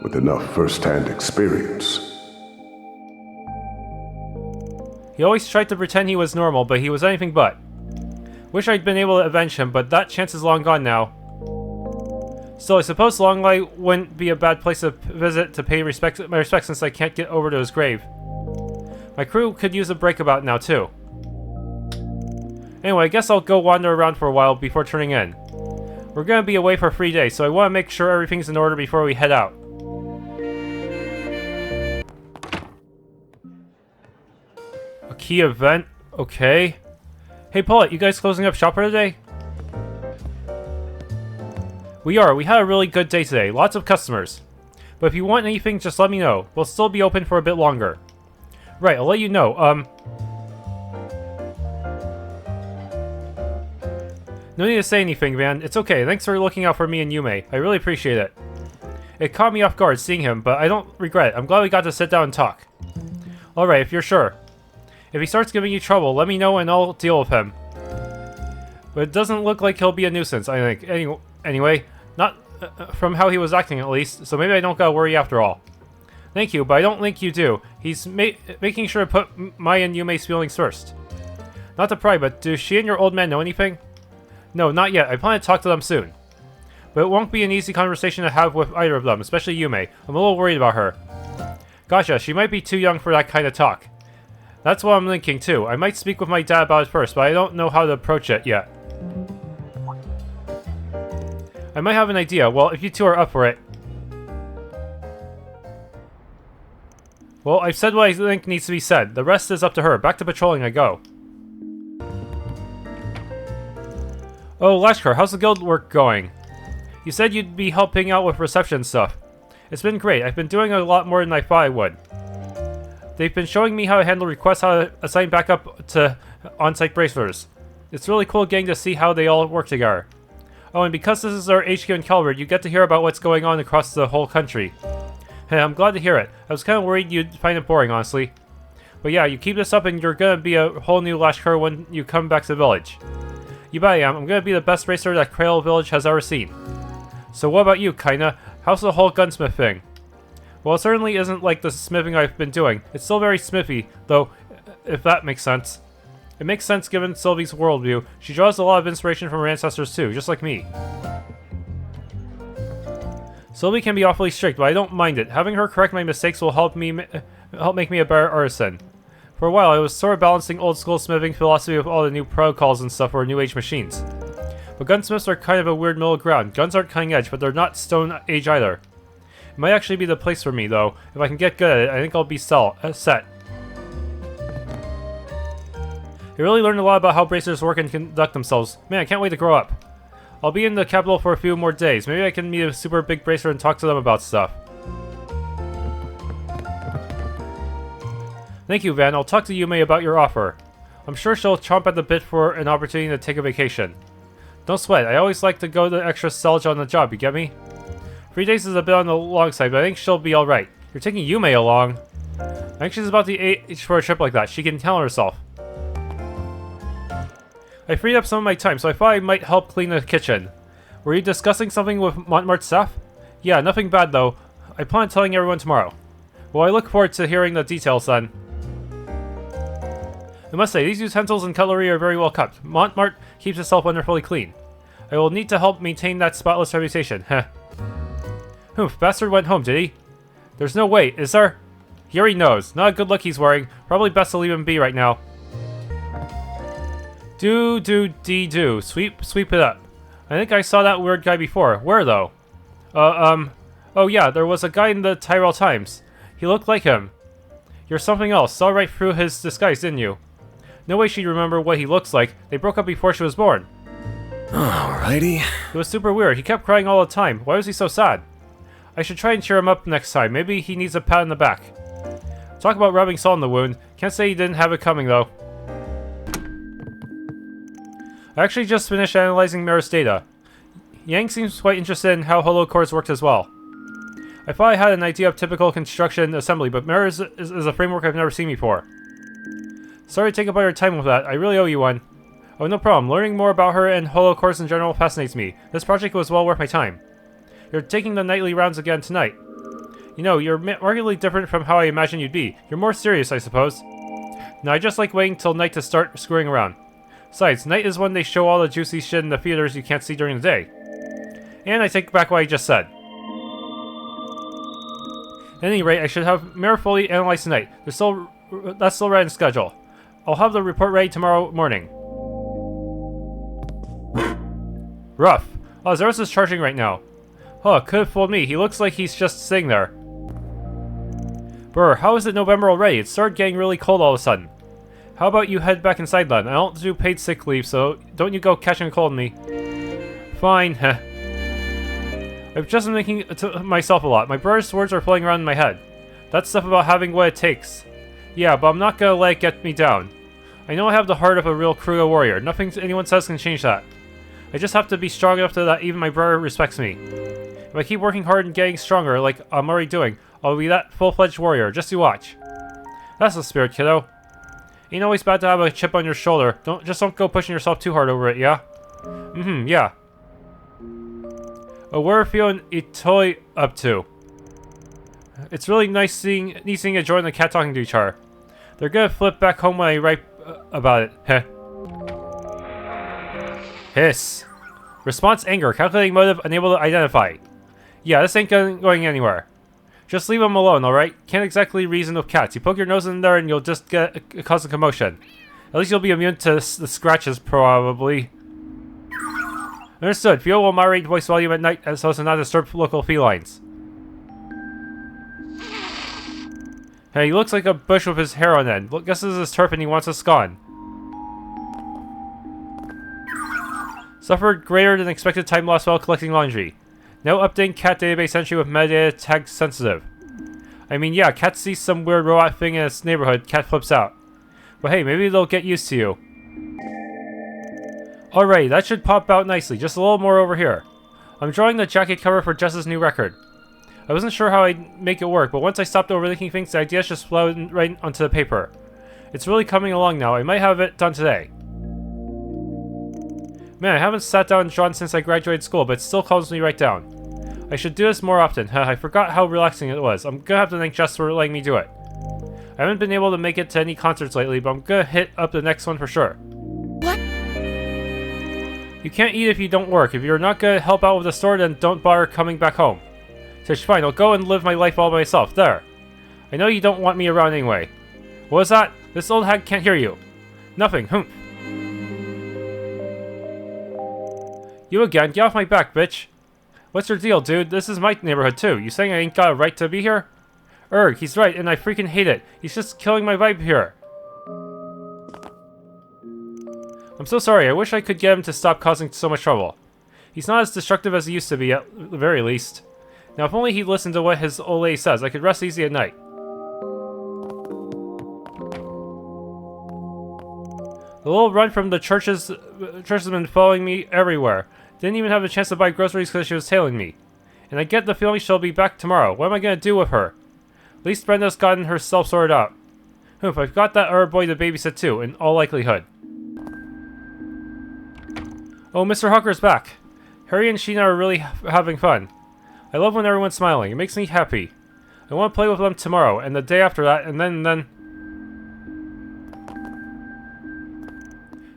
with enough first-hand experience. He always tried to pretend he was normal, but he was anything but. Wish I'd been able to avenge him, but that chance is long gone now. Still, I suppose Longlight wouldn't be a bad place to visit to pay my respects since I can't get over to his grave. My crew could use a break about now, too. Anyway, I guess I'll go wander around for a while before turning in. We're gonna be away for 3 days, so I want to make sure everything's in order before we head out. A key event? Okay. Hey Paulette, you guys closing up shop for today? We are. We had a really good day today. Lots of customers. But if you want anything, just let me know. We'll still be open for a bit longer. Right, I'll let you know. No need to say anything, man. It's okay. Thanks for looking out for me and Yume. I really appreciate it. It caught me off guard seeing him, but I don't regret it. I'm glad we got to sit down and talk. Alright, if you're sure. If he starts giving you trouble, let me know and I'll deal with him. But it doesn't look like he'll be a nuisance, I think. Anyway, not from how he was acting at least, so maybe I don't gotta worry after all. Thank you, but I don't think you do. He's making sure to put my and Yume's feelings first. Not to pry, but do she and your old man know anything? No, not yet. I plan to talk to them soon. But it won't be an easy conversation to have with either of them, especially Yume. I'm a little worried about her. Gotcha, she might be too young for that kind of talk. That's what I'm thinking too. I might speak with my dad about it first, but I don't know how to approach it yet. I might have an idea. Well, if you two are up for it. Well, I've said what I think needs to be said. The rest is up to her. Back to patrolling I go. Oh, Lashkar, how's the guild work going? You said you'd be helping out with reception stuff. It's been great. I've been doing a lot more than I thought I would. They've been showing me how to handle requests, how to assign backup to on-site bracers. It's really cool getting to see how they all work together. Oh, and because this is our HQ in Calvard, you get to hear about what's going on across the whole country. Hey, I'm glad to hear it. I was kind of worried you'd find it boring, honestly. But yeah, you keep this up and you're gonna be a whole new Lashkar when you come back to the village. You bet I am. I'm gonna be the best racer that Cradle Village has ever seen. So what about you, kinda? How's the whole gunsmith thing? Well, it certainly isn't like the smithing I've been doing. It's still very smithy, though, if that makes sense. It makes sense given Sylvie's worldview. She draws a lot of inspiration from her ancestors too, just like me. Sylvie can be awfully strict, but I don't mind it. Having her correct my mistakes will help make me a better artisan. For a while, I was sort of balancing old school smithing philosophy with all the new protocols and stuff for new age machines. But gunsmiths are kind of a weird middle ground. Guns aren't cutting edge, but they're not stone age either. It might actually be the place for me, though. If I can get good at it, I think I'll be set. I really learned a lot about how bracers work and conduct themselves. Man, I can't wait to grow up. I'll be in the capital for a few more days. Maybe I can meet a super big bracer and talk to them about stuff. Thank you, Van. I'll talk to Yume about your offer. I'm sure she'll chomp at the bit for an opportunity to take a vacation. Don't sweat. I always like to go the extra selge on the job, you get me? 3 days is a bit on the long side, but I think she'll be alright. You're taking Yume along. I think she's about the age for a trip like that. She can tell herself. I freed up some of my time, so I thought I might help clean the kitchen. Were you discussing something with Montmart's staff? Yeah, nothing bad though. I plan on telling everyone tomorrow. Well, I look forward to hearing the details then. I must say, these utensils and cutlery are very well kept. Montmart keeps itself wonderfully clean. I will need to help maintain that spotless reputation. Heh. Humph, bastard went home, did he? There's no way, is there? He already knows. Not a good look he's wearing. Probably best to leave him be right now. Do. Sweep it up. I think I saw that weird guy before. Where, though? Oh yeah, there was a guy in the Tyrell Times. He looked like him. You're something else. Saw right through his disguise, didn't you? No way she'd remember what he looks like. They broke up before she was born. Alrighty. It was super weird. He kept crying all the time. Why was he so sad? I should try and cheer him up next time. Maybe he needs a pat on the back. Talk about rubbing salt in the wound. Can't say he didn't have it coming, though. I actually just finished analyzing Mira's data. Yang seems quite interested in how holocores worked as well. I thought I had an idea of typical construction assembly, but mirror is a framework I've never seen before. Sorry to take up all your time with that. I really owe you one. Oh, no problem. Learning more about her and holo cores in general fascinates me. This project was well worth my time. You're taking the nightly rounds again tonight. You know, you're markedly different from how I imagined you'd be. You're more serious, I suppose. No, I just like waiting till night to start screwing around. Besides, night is when they show all the juicy shit in the theaters you can't see during the day. And I take back what I just said. At any rate, I should have mirror fully analyzed tonight. That's still right in schedule. I'll have the report ready tomorrow morning. Rough. Oh, Zeros is charging right now. Huh, could have fooled me. He looks like he's just sitting there. Brr, how is it November already? It started getting really cold all of a sudden. How about you head back inside then? I don't do paid sick leave, so don't you go catching a cold on me. Fine, heh. I've just been thinking to myself a lot. My brother's words are floating around in my head. That stuff about having what it takes. Yeah, but I'm not gonna let it get me down. I know I have the heart of a real Kruger warrior. Nothing anyone says can change that. I just have to be strong enough so that even my brother respects me. If I keep working hard and getting stronger, like I'm already doing, I'll be that full-fledged warrior. Just you watch. That's the spirit, kiddo. Ain't always bad to have a chip on your shoulder. Don't go pushing yourself too hard over it, yeah? Yeah. Oh, what are Theo and Itoi up to? It's really nice seeing Joy and the cat talking to each other. They're gonna flip back home when I write about it. Heh. Hiss. Response anger. Calculating motive unable to identify. Yeah, this ain't going anywhere. Just leave them alone, alright? Can't exactly reason with cats. You poke your nose in there and you'll just cause a commotion. At least you'll be immune to the scratches, probably. Understood. Theo will moderate voice volume at night so as to not disturb local felines. Hey, he looks like a bush with his hair on end. Guess this is his turf and he wants us gone. Suffered greater than expected time loss while collecting laundry. Now updating cat database entry with metadata tag sensitive. I mean, yeah, cat sees some weird robot thing in its neighborhood, cat flips out. But hey, maybe they'll get used to you. Alright, that should pop out nicely. Just a little more over here. I'm drawing the jacket cover for Jess's new record. I wasn't sure how I'd make it work, but once I stopped overthinking things, the ideas just flowed right onto the paper. It's really coming along now. I might have it done today. Man, I haven't sat down and drawn since I graduated school, but it still calms me right down. I should do this more often. I forgot how relaxing it was. I'm gonna have to thank Jess for letting me do it. I haven't been able to make it to any concerts lately, but I'm gonna hit up the next one for sure. What? You can't eat if you don't work. If you're not gonna help out with the store, then don't bother coming back home. Tish, fine, I'll go and live my life all by myself. There. I know you don't want me around anyway. What was that? This old hag can't hear you. Nothing. You again? Get off my back, bitch. What's your deal, dude? This is my neighborhood too. You saying I ain't got a right to be here? Erg, he's right, and I freaking hate it. He's just killing my vibe here. I'm so sorry. I wish I could get him to stop causing so much trouble. He's not as destructive as he used to be, at the very least. Now, if only he'd listened to what his old lady says, I could rest easy at night. The little run from the church has been following me everywhere. Didn't even have a chance to buy groceries because she was tailing me. And I get the feeling she'll be back tomorrow. What am I gonna do with her? At least Brenda's gotten herself sorted out. I've got that other boy to babysit too, in all likelihood. Oh, Mr. Hawker's back. Harry and Sheena are really having fun. I love when everyone's smiling. It makes me happy. I want to play with them tomorrow, and the day after that, and then...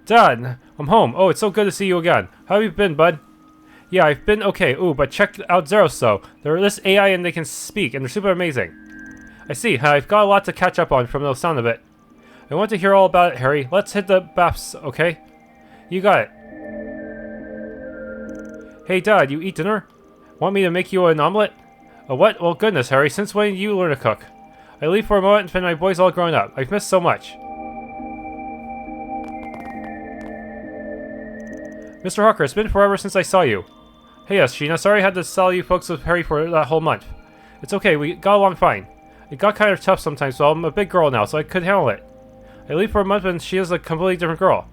Dad, I'm home. Oh, it's so good to see you again. How have you been, bud? Yeah, I've been okay. Ooh, but check out Zeros, though. They're this AI and they can speak, and they're super amazing. I see. I've got a lot to catch up on from the sound of it. I want to hear all about it, Harry. Let's hit the baths, okay? You got it. Hey, Dad, you eat dinner? Want me to make you an omelet? A what? Well, goodness, Harry, since when did you learn to cook? I leave for a moment and find my boys all grown up. I've missed so much. Mr. Hawker, it's been forever since I saw you. Hey, yes, Sheena, sorry I had to sell you folks with Harry for that whole month. It's okay, we got along fine. It got kind of tough sometimes, so I'm a big girl now, so I could handle it. I leave for a month and she is a completely different girl.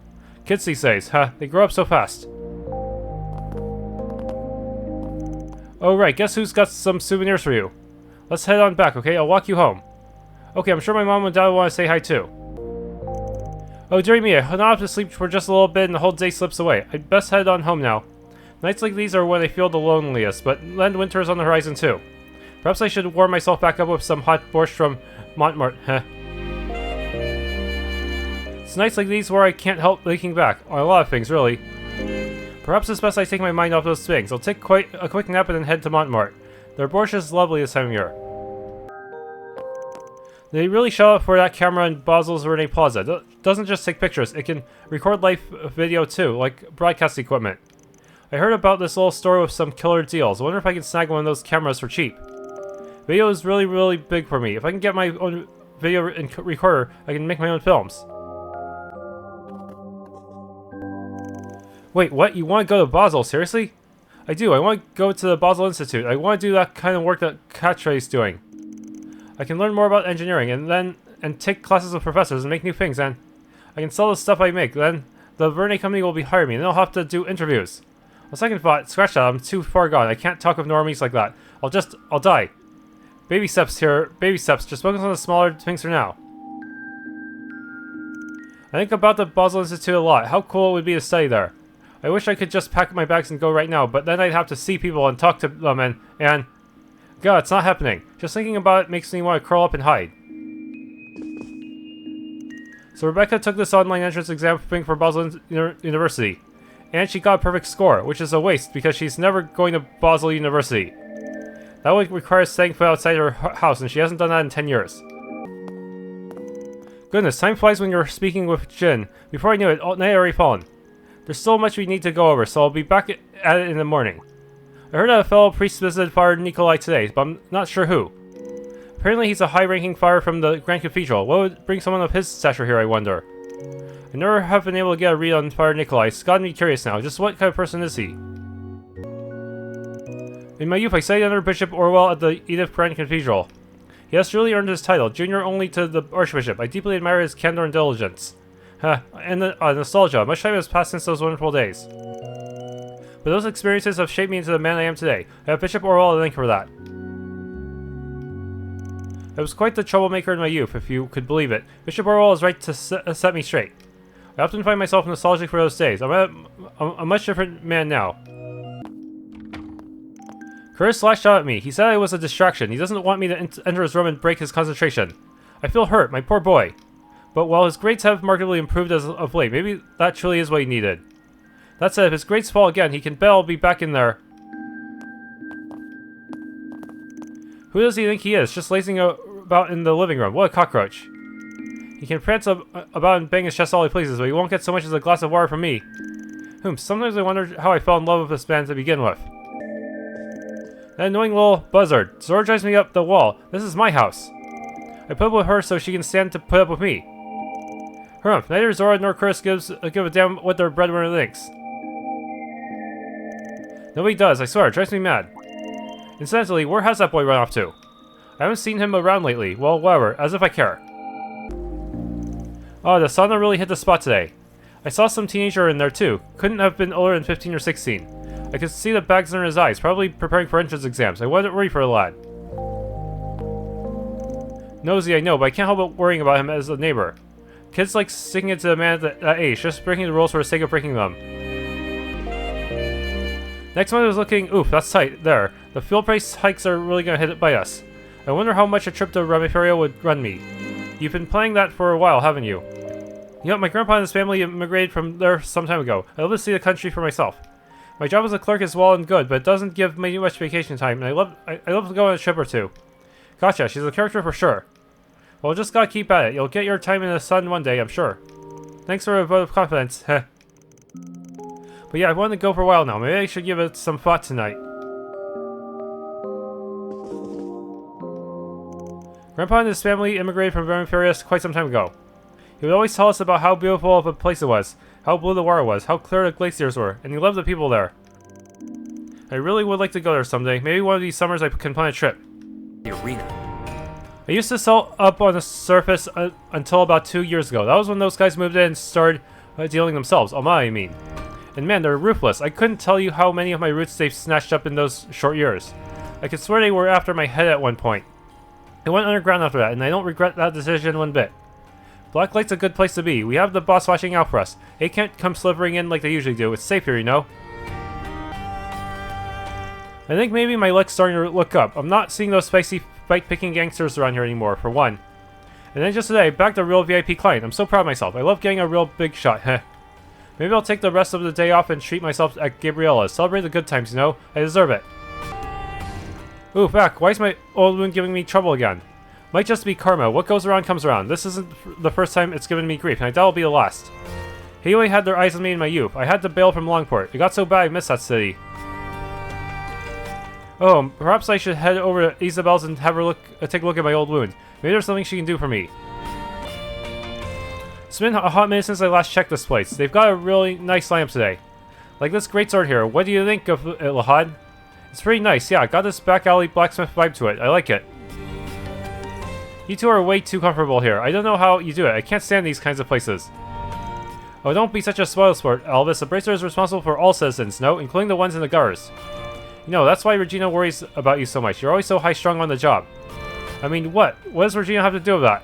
Kids these days, they grow up so fast. Oh right, guess who's got some souvenirs for you? Let's head on back, okay? I'll walk you home. Okay, I'm sure my mom and dad will want to say hi too. Oh, dearie me, I went off to sleep for just a little bit and the whole day slips away. I'd best head on home now. Nights like these are when I feel the loneliest, but then winter is on the horizon too. Perhaps I should warm myself back up with some hot borscht from Montmartre. It's nights like these where I can't help thinking back on a lot of things, really. Perhaps it's best I take my mind off those things. I'll take quite a quick nap and then head to Montmartre. Their borscht is lovely this time of year. They really show up for that camera in Basel's Rene Plaza. It doesn't just take pictures, it can record live video too, like broadcast equipment. I heard about this little store with some killer deals. I wonder if I can snag one of those cameras for cheap. Video is really big for me. If I can get my own video recorder, I can make my own films. Wait, what? You want to go to Basel? Seriously? I do. I want to go to the Basel Institute. I want to do that kind of work that Catra's doing. I can learn more about engineering and take classes with professors and make new things, and I can sell the stuff I make. Then the Verne company will be hiring me and they'll have to do interviews. On second thought, scratch that. I'm too far gone. I can't talk with normies like that. I'll die. Baby steps here. Baby steps. Just focus on the smaller things for now. I think about the Basel Institute a lot. How cool it would be to study there. I wish I could just pack my bags and go right now, but then I'd have to see people and talk to them and... God, it's not happening. Just thinking about it makes me want to curl up and hide. So Rebecca took this online entrance exam thing for Basel University. And she got a perfect score, which is a waste because she's never going to Basel University. That would require staying put outside her house, and she hasn't done that in 10 years. Goodness, time flies when you're speaking with Jin. Before I knew it, night had already fallen. There's so much we need to go over, so I'll be back at it in the morning. I heard that a fellow priest visited Father Nikolai today, but I'm not sure who. Apparently he's a high-ranking father from the Grand Cathedral. What would bring someone of his stature here, I wonder? I never have been able to get a read on Father Nikolai. It's gotten me curious now. Just what kind of person is he? In my youth, I studied under Bishop Orwell at the Edith Grand Cathedral. He has really earned his title, junior only to the Archbishop. I deeply admire his candor and diligence. And the nostalgia. Much time has passed since those wonderful days. But those experiences have shaped me into the man I am today. I have Bishop Orwell to thank for that. I was quite the troublemaker in my youth, if you could believe it. Bishop Orwell is right to set me straight. I often find myself nostalgic for those days. I'm a much different man now. Curtis lashed out at me. He said I was a distraction. He doesn't want me to enter his room and break his concentration. I feel hurt, my poor boy. But while his grades have markedly improved as of late, maybe that truly is what he needed. That said, if his grades fall again, he can bet I'll be back in there. Who does he think he is? Just lazing about in the living room. What a cockroach. He can prance about and bang his chest all he pleases, but he won't get so much as a glass of water from me. Sometimes I wonder how I fell in love with this man to begin with. That annoying little buzzard. Zora drives me up the wall. This is my house. I put up with her so she can stand to put up with me. Humph, neither Zora nor Curtis give a damn what their breadwinner thinks. Nobody does, I swear, it drives me mad. Incidentally, where has that boy run off to? I haven't seen him around lately. Well, whatever, as if I care. Oh, the sauna really hit the spot today. I saw some teenager in there too. Couldn't have been older than 15 or 16. I could see the bags under his eyes, probably preparing for entrance exams. I wasn't worried for the lad. Nosy, I know, but I can't help but worrying about him as a neighbor. Kids like sticking it to the man at that age, just breaking the rules for the sake of breaking them. Next month I was looking, oof, that's tight, there. The fuel price hikes are really gonna hit it by us. I wonder how much a trip to Ramiferio would run me. You've been planning that for a while, haven't you? You know, my grandpa and his family immigrated from there some time ago. I love to see the country for myself. My job as a clerk is well and good, but it doesn't give me much vacation time, and I love to go on a trip or two. Gotcha, she's a character for sure. Well, just gotta keep at it. You'll get your time in the sun one day, I'm sure. Thanks for a vote of confidence, heh. But yeah, I've wanted to go for a while now. Maybe I should give it some thought tonight. Grandpa and his family immigrated from Vermiferius quite some time ago. He would always tell us about how beautiful of a place it was, how blue the water was, how clear the glaciers were, and he loved the people there. I really would like to go there someday. Maybe one of these summers I can plan a trip. The arena. I used to sell up on the surface until about 2 years ago. That was when those guys moved in and started dealing themselves. I mean. And man, they're ruthless. I couldn't tell you how many of my roots they've snatched up in those short years. I could swear they were after my head at one point. I went underground after that, and I don't regret that decision one bit. Blacklight's a good place to be. We have the boss watching out for us. They can't come slithering in like they usually do. It's safe here, you know? I think maybe my luck's starting to look up. I'm not seeing those spicy fight-picking gangsters around here anymore, for one. And then just today, I backed a real VIP client. I'm so proud of myself. I love getting a real big shot, heh. Maybe I'll take the rest of the day off and treat myself at Gabriella's. Celebrate the good times, you know? I deserve it. Ooh, fuck. Why is my old wound giving me trouble again? Might just be karma. What goes around comes around. This isn't the first time it's given me grief, and I doubt it'll be the last. Haley had their eyes on me in my youth. I had to bail from Longport. It got so bad I missed that city. Oh, perhaps I should head over to Isabel's and have her take a look at my old wound. Maybe there's something she can do for me. It's been a hot minute since I last checked this place. They've got a really nice lamp today. Like this greatsword here. What do you think of it, Lahad? It's pretty nice, yeah. Got this back alley blacksmith vibe to it. I like it. You two are way too comfortable here. I don't know how you do it. I can't stand these kinds of places. Oh, don't be such a spoilsport, Elvis. The bracer is responsible for all citizens, no, including the ones in the gutters. You know, that's why Regina worries about you so much. You're always so high-strung on the job. I mean, what? What does Regina have to do with that?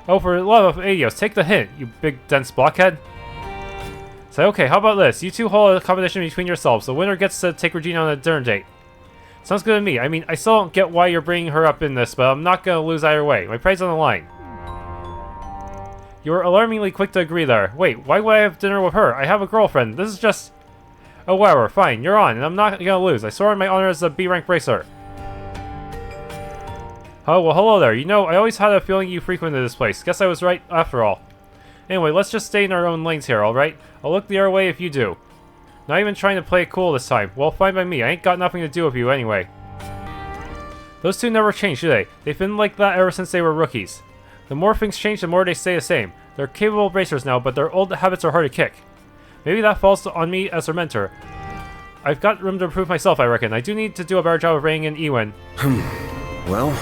Oh, for the love of Adios, take the hint, you big, dense blockhead. Say, okay, how about this? You two hold a competition between yourselves. The winner gets to take Regina on a dinner date. Sounds good to me. I mean, I still don't get why you're bringing her up in this, but I'm not gonna lose either way. My pride's on the line. You were alarmingly quick to agree there. Wait, why would I have dinner with her? I have a girlfriend. This is just... Oh, whatever. Fine, you're on, and I'm not gonna lose. I swear on my honor as a B-rank bracer. Oh, well, hello there. You know, I always had a feeling you frequented this place. Guess I was right after all. Anyway, let's just stay in our own lanes here, alright? I'll look the other way if you do. Not even trying to play it cool this time. Well, fine by me. I ain't got nothing to do with you anyway. Those two never change, do they? They've been like that ever since they were rookies. The more things change, the more they stay the same. They're capable bracers now, but their old habits are hard to kick. Maybe that falls on me as their mentor. I've got room to improve myself, I reckon. I do need to do a better job of reining in Ewan. Well...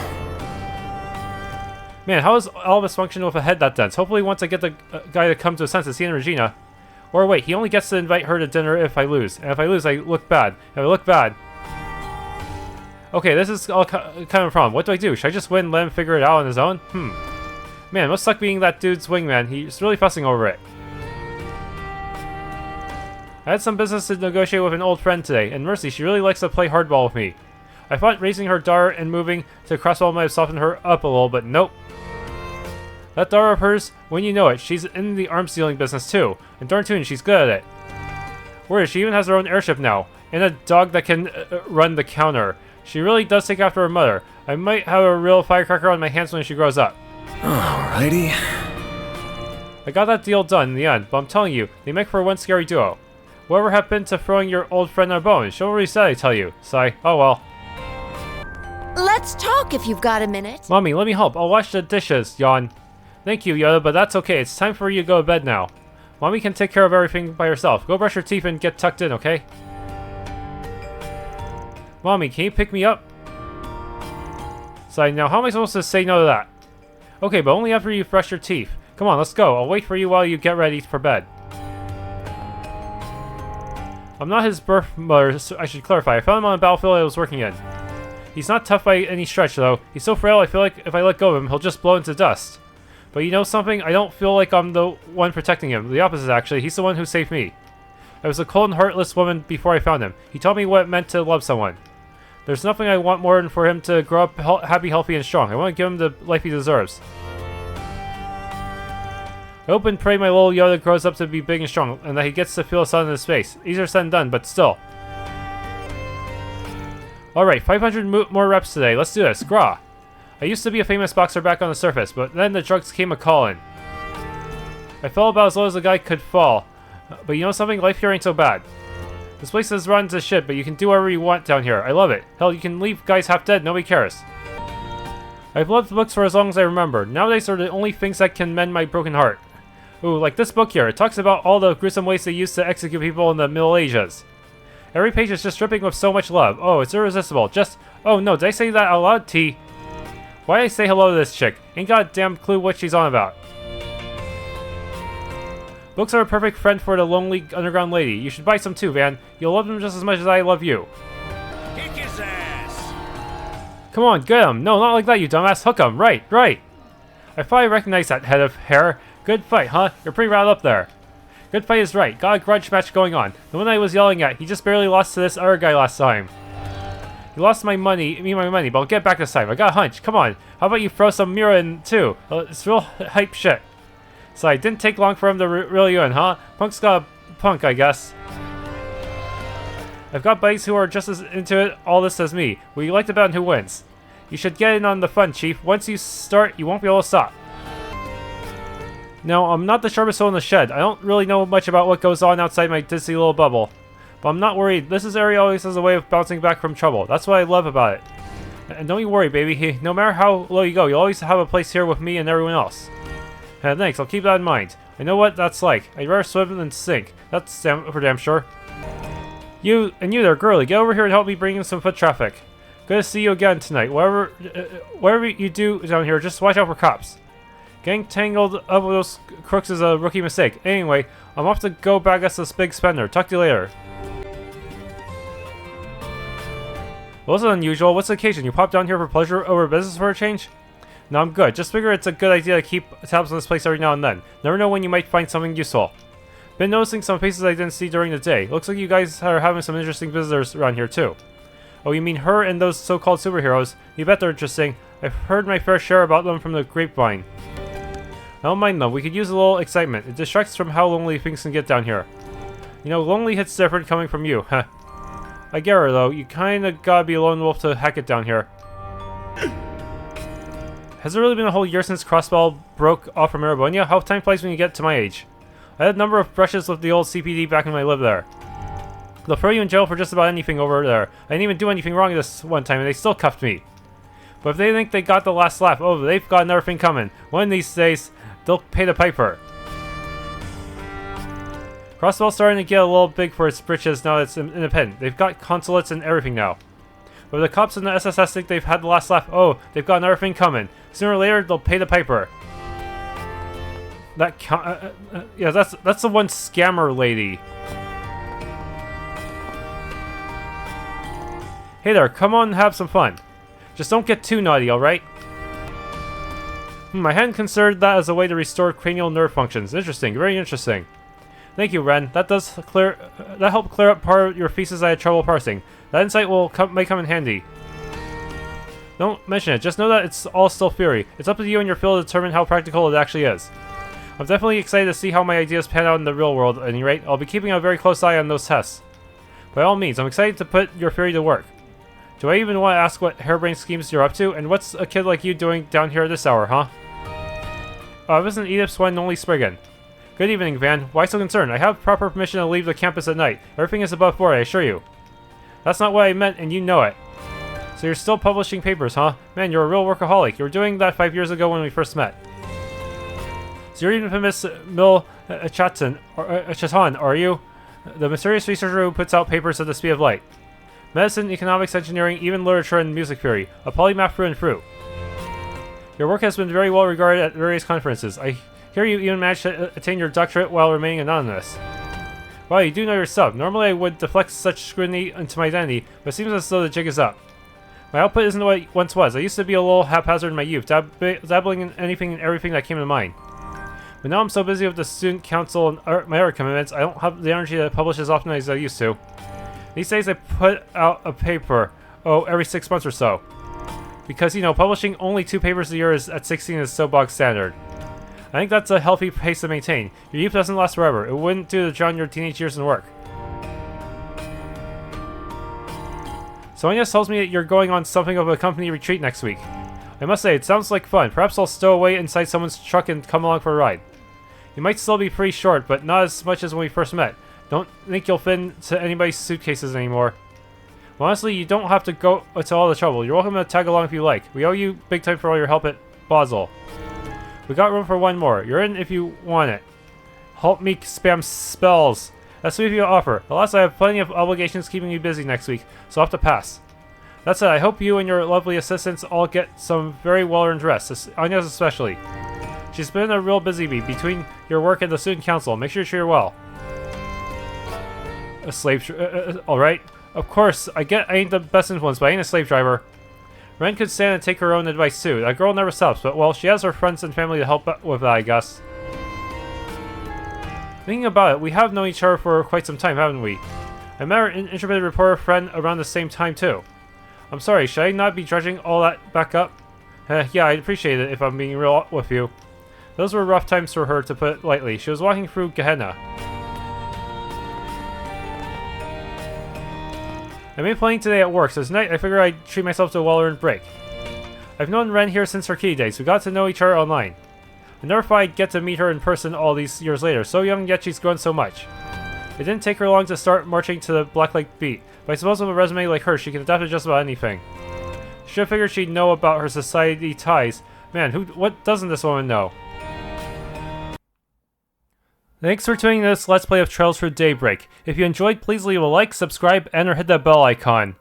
Man, how does Elvis function with a head that dense? Hopefully once I get the guy to come to his senses, he and Regina. Or wait, he only gets to invite her to dinner if I lose. And if I lose, I look bad. If I look bad... Okay, this is all kind of a problem. What do I do? Should I just win and let him figure it out on his own? Man, must suck being that dude's wingman. He's really fussing over it. I had some business to negotiate with an old friend today, and Mercy, she really likes to play hardball with me. I thought raising her daughter and moving to Crossball might have softened her up a little, but nope. That daughter of hers, when you know it, she's in the arms dealing business too, and darn tootin', she's good at it. Word, she even has her own airship now, and a dog that can run the counter. She really does take after her mother. I might have a real firecracker on my hands when she grows up. Alrighty. I got that deal done in the end, but I'm telling you, they make for one scary duo. Whatever happened to throwing your old friend a bone? Chivalry said, I tell you. Sigh. Oh well. Let's talk if you've got a minute. Mommy, let me help. I'll wash the dishes. Yawn. Thank you, Yoda, but that's okay. It's time for you to go to bed now. Mommy can take care of everything by herself. Go brush your teeth and get tucked in, okay? Mommy, can you pick me up? Sigh. Now, how am I supposed to say no to that? Okay, but only after you brush your teeth. Come on, let's go. I'll wait for you while you get ready for bed. I'm not his birth mother, so I should clarify. I found him on a battlefield I was working in. He's not tough by any stretch, though. He's so frail, I feel like if I let go of him, he'll just blow into dust. But you know something? I don't feel like I'm the one protecting him. The opposite, actually. He's the one who saved me. I was a cold and heartless woman before I found him. He taught me what it meant to love someone. There's nothing I want more than for him to grow up happy, healthy, and strong. I want to give him the life he deserves. I hope and pray my little Yoda grows up to be big and strong, and that he gets to feel the sun in his face. Easier said than done, but still. Alright, 500 more reps today. Let's do this. Grah. I used to be a famous boxer back on the surface, but then the drugs came a-callin'. I fell about as low as a guy could fall. But you know something? Life here ain't so bad. This place is run to shit, but you can do whatever you want down here. I love it. Hell, you can leave guys half dead, nobody cares. I've loved books for as long as I remember. Nowadays are the only things that can mend my broken heart. Ooh, like this book here. It talks about all the gruesome ways they used to execute people in the Middle Ages. Every page is just dripping with so much love. Oh, it's irresistible. Just... Oh no, did I say that out loud? T. Why did I say hello to this chick? Ain't got a damn clue what she's on about. Books are a perfect friend for the lonely underground lady. You should buy some too, Van. You'll love them just as much as I love you. Kick his ass! Come on, get him! No, not like that, you dumbass! Hook him! Right, right! I finally recognize that head of hair. Good fight, huh? You're pretty riled up there. Good fight is right. Got a grudge match going on. The one I was yelling at, he just barely lost to this other guy last time. He lost my money, but I'll get back this time. I got a hunch. Come on. How about you throw some Mira in, too? It's real hype shit. So it didn't take long for him to reel you in, huh? Punk's got a punk, I guess. I've got buddies who are just as into it, all this as me. We like to bet on who wins. You should get in on the fun, Chief. Once you start, you won't be able to stop. No, I'm not the sharpest tool in the shed. I don't really know much about what goes on outside my dizzy little bubble. But I'm not worried. This area always has a way of bouncing back from trouble. That's what I love about it. And don't you worry, baby. No matter how low you go, you'll always have a place here with me and everyone else. Thanks, I'll keep that in mind. I know what that's like. I'd rather swim than sink. That's for damn sure. You there, girly. Get over here and help me bring in some foot traffic. Good to see you again tonight. Whatever you do down here, just watch out for cops. Getting tangled up with those crooks is a rookie mistake. Anyway, I'm off to go bag us this big spender. Talk to you later. Well, this is unusual. What's the occasion? You popped down here for pleasure over business for a change? No, I'm good. Just figure it's a good idea to keep tabs on this place every now and then. Never know when you might find something useful. Been noticing some faces I didn't see during the day. Looks like you guys are having some interesting visitors around here too. Oh, you mean her and those so-called superheroes? You bet they're interesting. I've heard my fair share about them from the grapevine. I don't mind them. We could use a little excitement. It distracts from how lonely things can get down here. You know, lonely hits different coming from you, huh? I get her, though. You kinda gotta be a lone wolf to hack it down here. Has it really been a whole year since Crossbell broke off from Arabonia? How time flies when you get to my age. I had a number of brushes with the old CPD back when I lived there. They'll throw you in jail for just about anything over there. I didn't even do anything wrong this one time, and they still cuffed me. But if they think they got the last laugh, oh, they've got another thing coming. One of these days, they'll pay the piper. Crossbell's starting to get a little big for its britches now that it's independent. They've got consulates and everything now. But the cops and the SSS think they've had the last laugh. Oh, they've got another thing coming. Sooner or later, they'll pay the piper. That yeah, that's the one scammer lady. Hey there, come on and have some fun. Just don't get too naughty, alright? I hadn't considered that as a way to restore cranial nerve functions. Interesting, very interesting. Thank you, Ren. That helped clear up part of your thesis I had trouble parsing. That insight may come in handy. Don't mention it. Just know that it's all still theory. It's up to you and your field to determine how practical it actually is. I'm definitely excited to see how my ideas pan out in the real world. At any rate, I'll be keeping a very close eye on those tests. By all means, I'm excited to put your theory to work. Do I even want to ask what harebrained schemes you're up to? And what's a kid like you doing down here at this hour, huh? I wasn't Edith's one and only spriggan. Good evening, Van. Why so concerned? I have proper permission to leave the campus at night. Everything is above board, I assure you. That's not what I meant, and you know it. So you're still publishing papers, huh? Man, you're a real workaholic. You were doing that 5 years ago when we first met. So you're infamous Mil Chatan, are you? The mysterious researcher who puts out papers at the speed of light. Medicine, economics, engineering, even literature and music theory. A polymath through and through. Your work has been very well regarded at various conferences. I hear you even managed to attain your doctorate while remaining anonymous. Wow, you do know your stuff. Normally I would deflect such scrutiny into my identity, but it seems as though the jig is up. My output isn't what it once was. I used to be a little haphazard in my youth, dabbling in anything and everything that came to mind. But now I'm so busy with the student council and my other commitments, I don't have the energy to publish as often as I used to. These days I put out a paper, every 6 months or so. Because, you know, publishing only 2 papers a year at 16 is so bog standard. I think that's a healthy pace to maintain. Your youth doesn't last forever. It wouldn't do to drown your teenage years in work. So Agnes tells me that you're going on something of a company retreat next week. I must say, it sounds like fun. Perhaps I'll stow away inside someone's truck and come along for a ride. You might still be pretty short, but not as much as when we first met. Don't think you'll fit into anybody's suitcases anymore. Well, honestly, you don't have to go to all the trouble. You're welcome to tag along if you like. We owe you big time for all your help at Basel. We got room for one more. You're in if you want it. Help me spam spells. That's what you offer. Alas, I have plenty of obligations keeping you busy next week, so I'll have to pass. That said, I hope you and your lovely assistants all get some very well-earned rest, Agnes especially. She's been a real busy bee between your work at the student council. Make sure you treat her well. A slave alright. Of course, I get I ain't the best influence, but I ain't a slave driver. Ren could stand and take her own advice too. That girl never stops, but well, she has her friends and family to help with that, I guess. Thinking about it, we have known each other for quite some time, haven't we? I met our introverted reporter friend around the same time too. I'm sorry, should I not be dredging all that back up? Yeah, I'd appreciate it if I'm being real with you. Those were rough times for her, to put it lightly. She was walking through Gehenna. I made playing today at work, so tonight I figured I'd treat myself to a well-earned break. I've known Ren here since her key days. We got to know each other online. I never thought I'd get to meet her in person all these years later. So young, yet she's grown so much. It didn't take her long to start marching to the Blacklight beat, but I suppose with a resume like hers, she can adapt to just about anything. Should have figured she'd know about her society ties. Man, what doesn't this woman know? Thanks for tuning in to this Let's Play of Trails through Daybreak. If you enjoyed, please leave a like, subscribe, and or hit that bell icon.